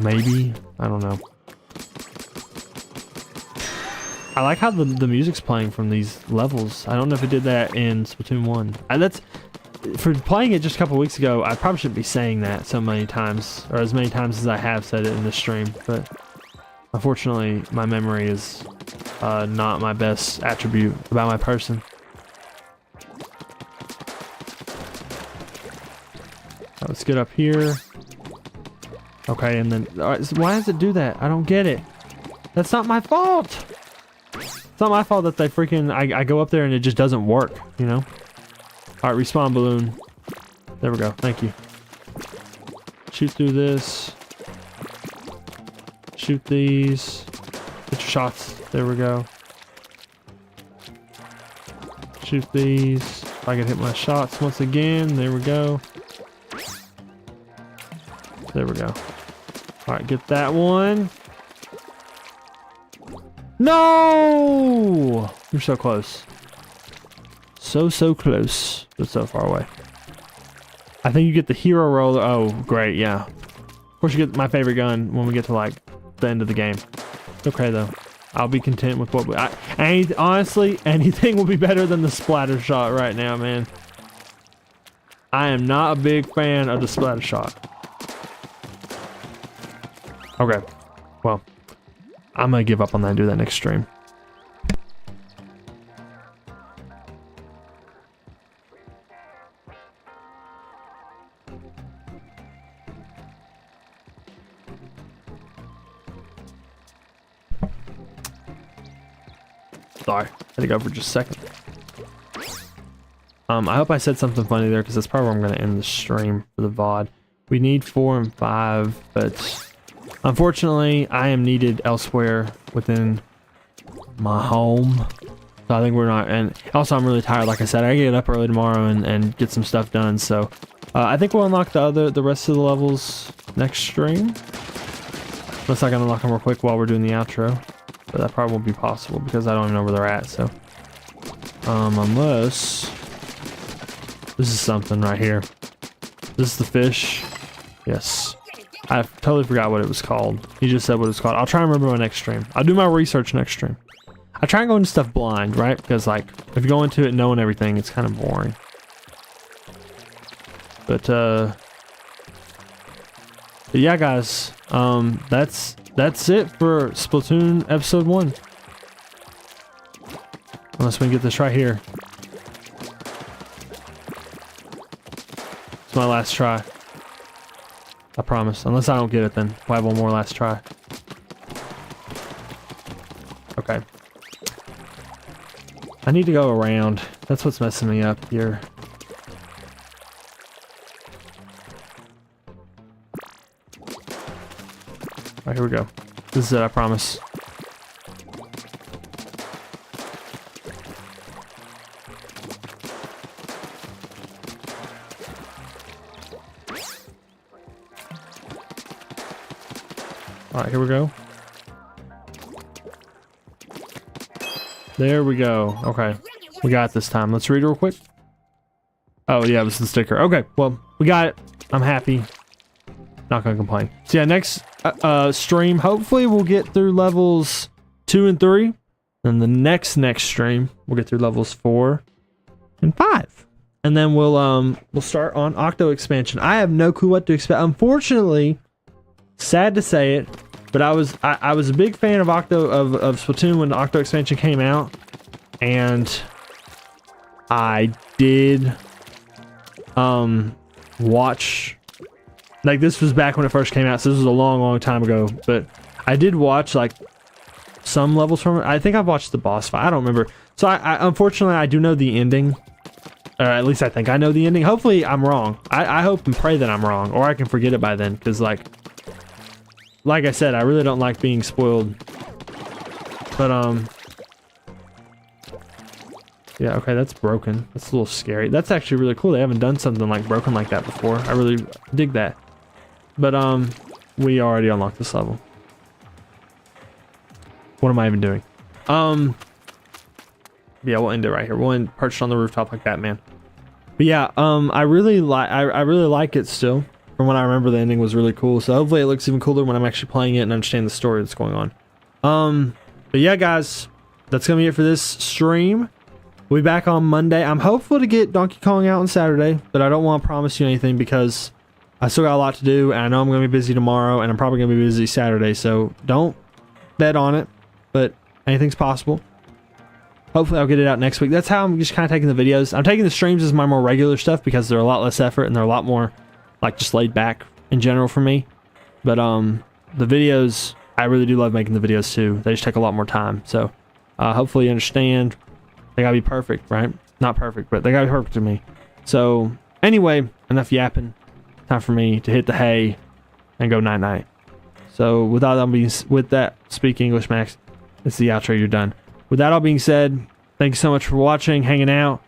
Maybe. I don't know. I like how the music's playing from these levels. I don't know if it did that in Splatoon 1. That's for playing it just a couple weeks ago. I probably shouldn't be saying that so many times, or as many times as I have said it in this stream. But unfortunately, my memory is not my best attribute about my person. Let's get up here. Okay, and then all right, so why does it do that? I don't get it. That's not my fault. It's not my fault that they freaking I go up there and it just doesn't work, you know? Alright, respawn balloon. There we go, thank you. Shoot through this. Shoot these. Get your shots. There we go. Shoot these. If I can hit my shots once again. There we go. There we go. Alright, get that one. No! You're so close. So close, but so far away. I think you get the hero roller. Oh, great, yeah. Of course, you get my favorite gun when we get to like the end of the game. It's okay though. I'll be content with what we. Honestly, anything will be better than the splatter shot right now, man. I am not a big fan of the splatter shot. Okay, well. I'm gonna give up on that and do that next stream. Sorry, had to go for just a second. I hope I said something funny there because that's probably where I'm gonna end the stream for the VOD. We need 4 and 5, but unfortunately, I am needed elsewhere within my home. So I think we're not, and also I'm really tired, like I said. I get up early tomorrow and get some stuff done, so I think we'll unlock the rest of the levels next stream. Unless I can unlock them real quick while we're doing the outro. But that probably won't be possible because I don't even know where they're at, so. Unless... This is something right here. This is the fish. Yes. I totally forgot what it was called. He just said what it's called. I'll try and remember my next stream. I'll do my research next stream. I try and go into stuff blind, right? Because, like, if you go into it knowing everything, it's kind of boring. But yeah, guys. That's it for Splatoon episode 1. Unless we can get this right here. It's my last try. I promise. Unless I don't get it, then we'll have one more last try. Okay. I need to go around. That's what's messing me up here. Alright, here we go. This is it, I promise. Alright, here we go. There we go. Okay. We got it this time. Let's read it real quick. Oh, yeah, this is the sticker. Okay, well, we got it. I'm happy. Not gonna complain. So yeah, next stream, hopefully we'll get through levels 2 and 3. And the next stream, we'll get through levels 4 and 5. And then we'll start on Octo expansion. I have no clue what to expect. Unfortunately, sad to say it, but I was a big fan of Splatoon when the Octo expansion came out, and I did watch, like, this was back when it first came out, so this was a long time ago, but I did watch like some levels from it. I think I've watched the boss fight. I don't remember. So I unfortunately I do know the ending. Or at least I think I know the ending. Hopefully I'm wrong. I hope and pray that I'm wrong, or I can forget it by then, because like I said, I really don't like being spoiled. But yeah, okay, that's broken. That's a little scary. That's actually really cool. They haven't done something like broken like that before. I really dig that. But we already unlocked this level. What am I even doing? Yeah, we'll end it right here. We'll end perched on the rooftop like that, man. But yeah, I really like it still. From what I remember, the ending was really cool. So hopefully it looks even cooler when I'm actually playing it and understand the story that's going on. But yeah, guys, that's gonna be it for this stream. We'll be back on Monday. I'm hopeful to get Donkey Kong out on Saturday, but I don't want to promise you anything because I still got a lot to do, and I know I'm gonna be busy tomorrow, and I'm probably gonna be busy Saturday. So don't bet on it, but anything's possible. Hopefully I'll get it out next week. That's how I'm just kind of taking the videos. I'm taking the streams as my more regular stuff because they're a lot less effort and they're a lot more like just laid back in general for me. But the videos, I really do love making the videos too. They just take a lot more time. So hopefully you understand. They gotta be perfect, right? Not perfect, but they gotta be perfect to me. So anyway, enough yapping. Time for me to hit the hay and go night night. So with that, speak English, Max. It's the outro. You're done. With that all being said, thank you so much for watching, hanging out.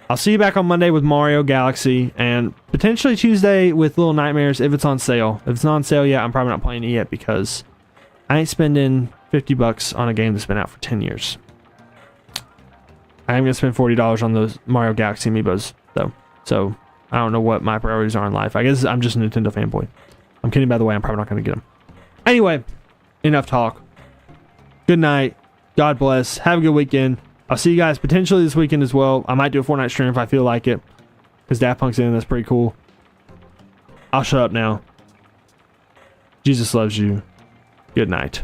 I'll see you back on Monday with Mario Galaxy, and potentially Tuesday with Little Nightmares if it's on sale. If it's not on sale yet, I'm probably not playing it yet because I ain't spending $50 on a game that's been out for 10 years. I am going to spend $40 on those Mario Galaxy amiibos, though. So, I don't know what my priorities are in life. I guess I'm just a Nintendo fanboy. I'm kidding, by the way. I'm probably not going to get them. Anyway, enough talk. Good night. God bless. Have a good weekend. I'll see you guys potentially this weekend as well. I might do a Fortnite stream if I feel like it. Because Daft Punk's in, that's pretty cool. I'll shut up now. Jesus loves you. Good night.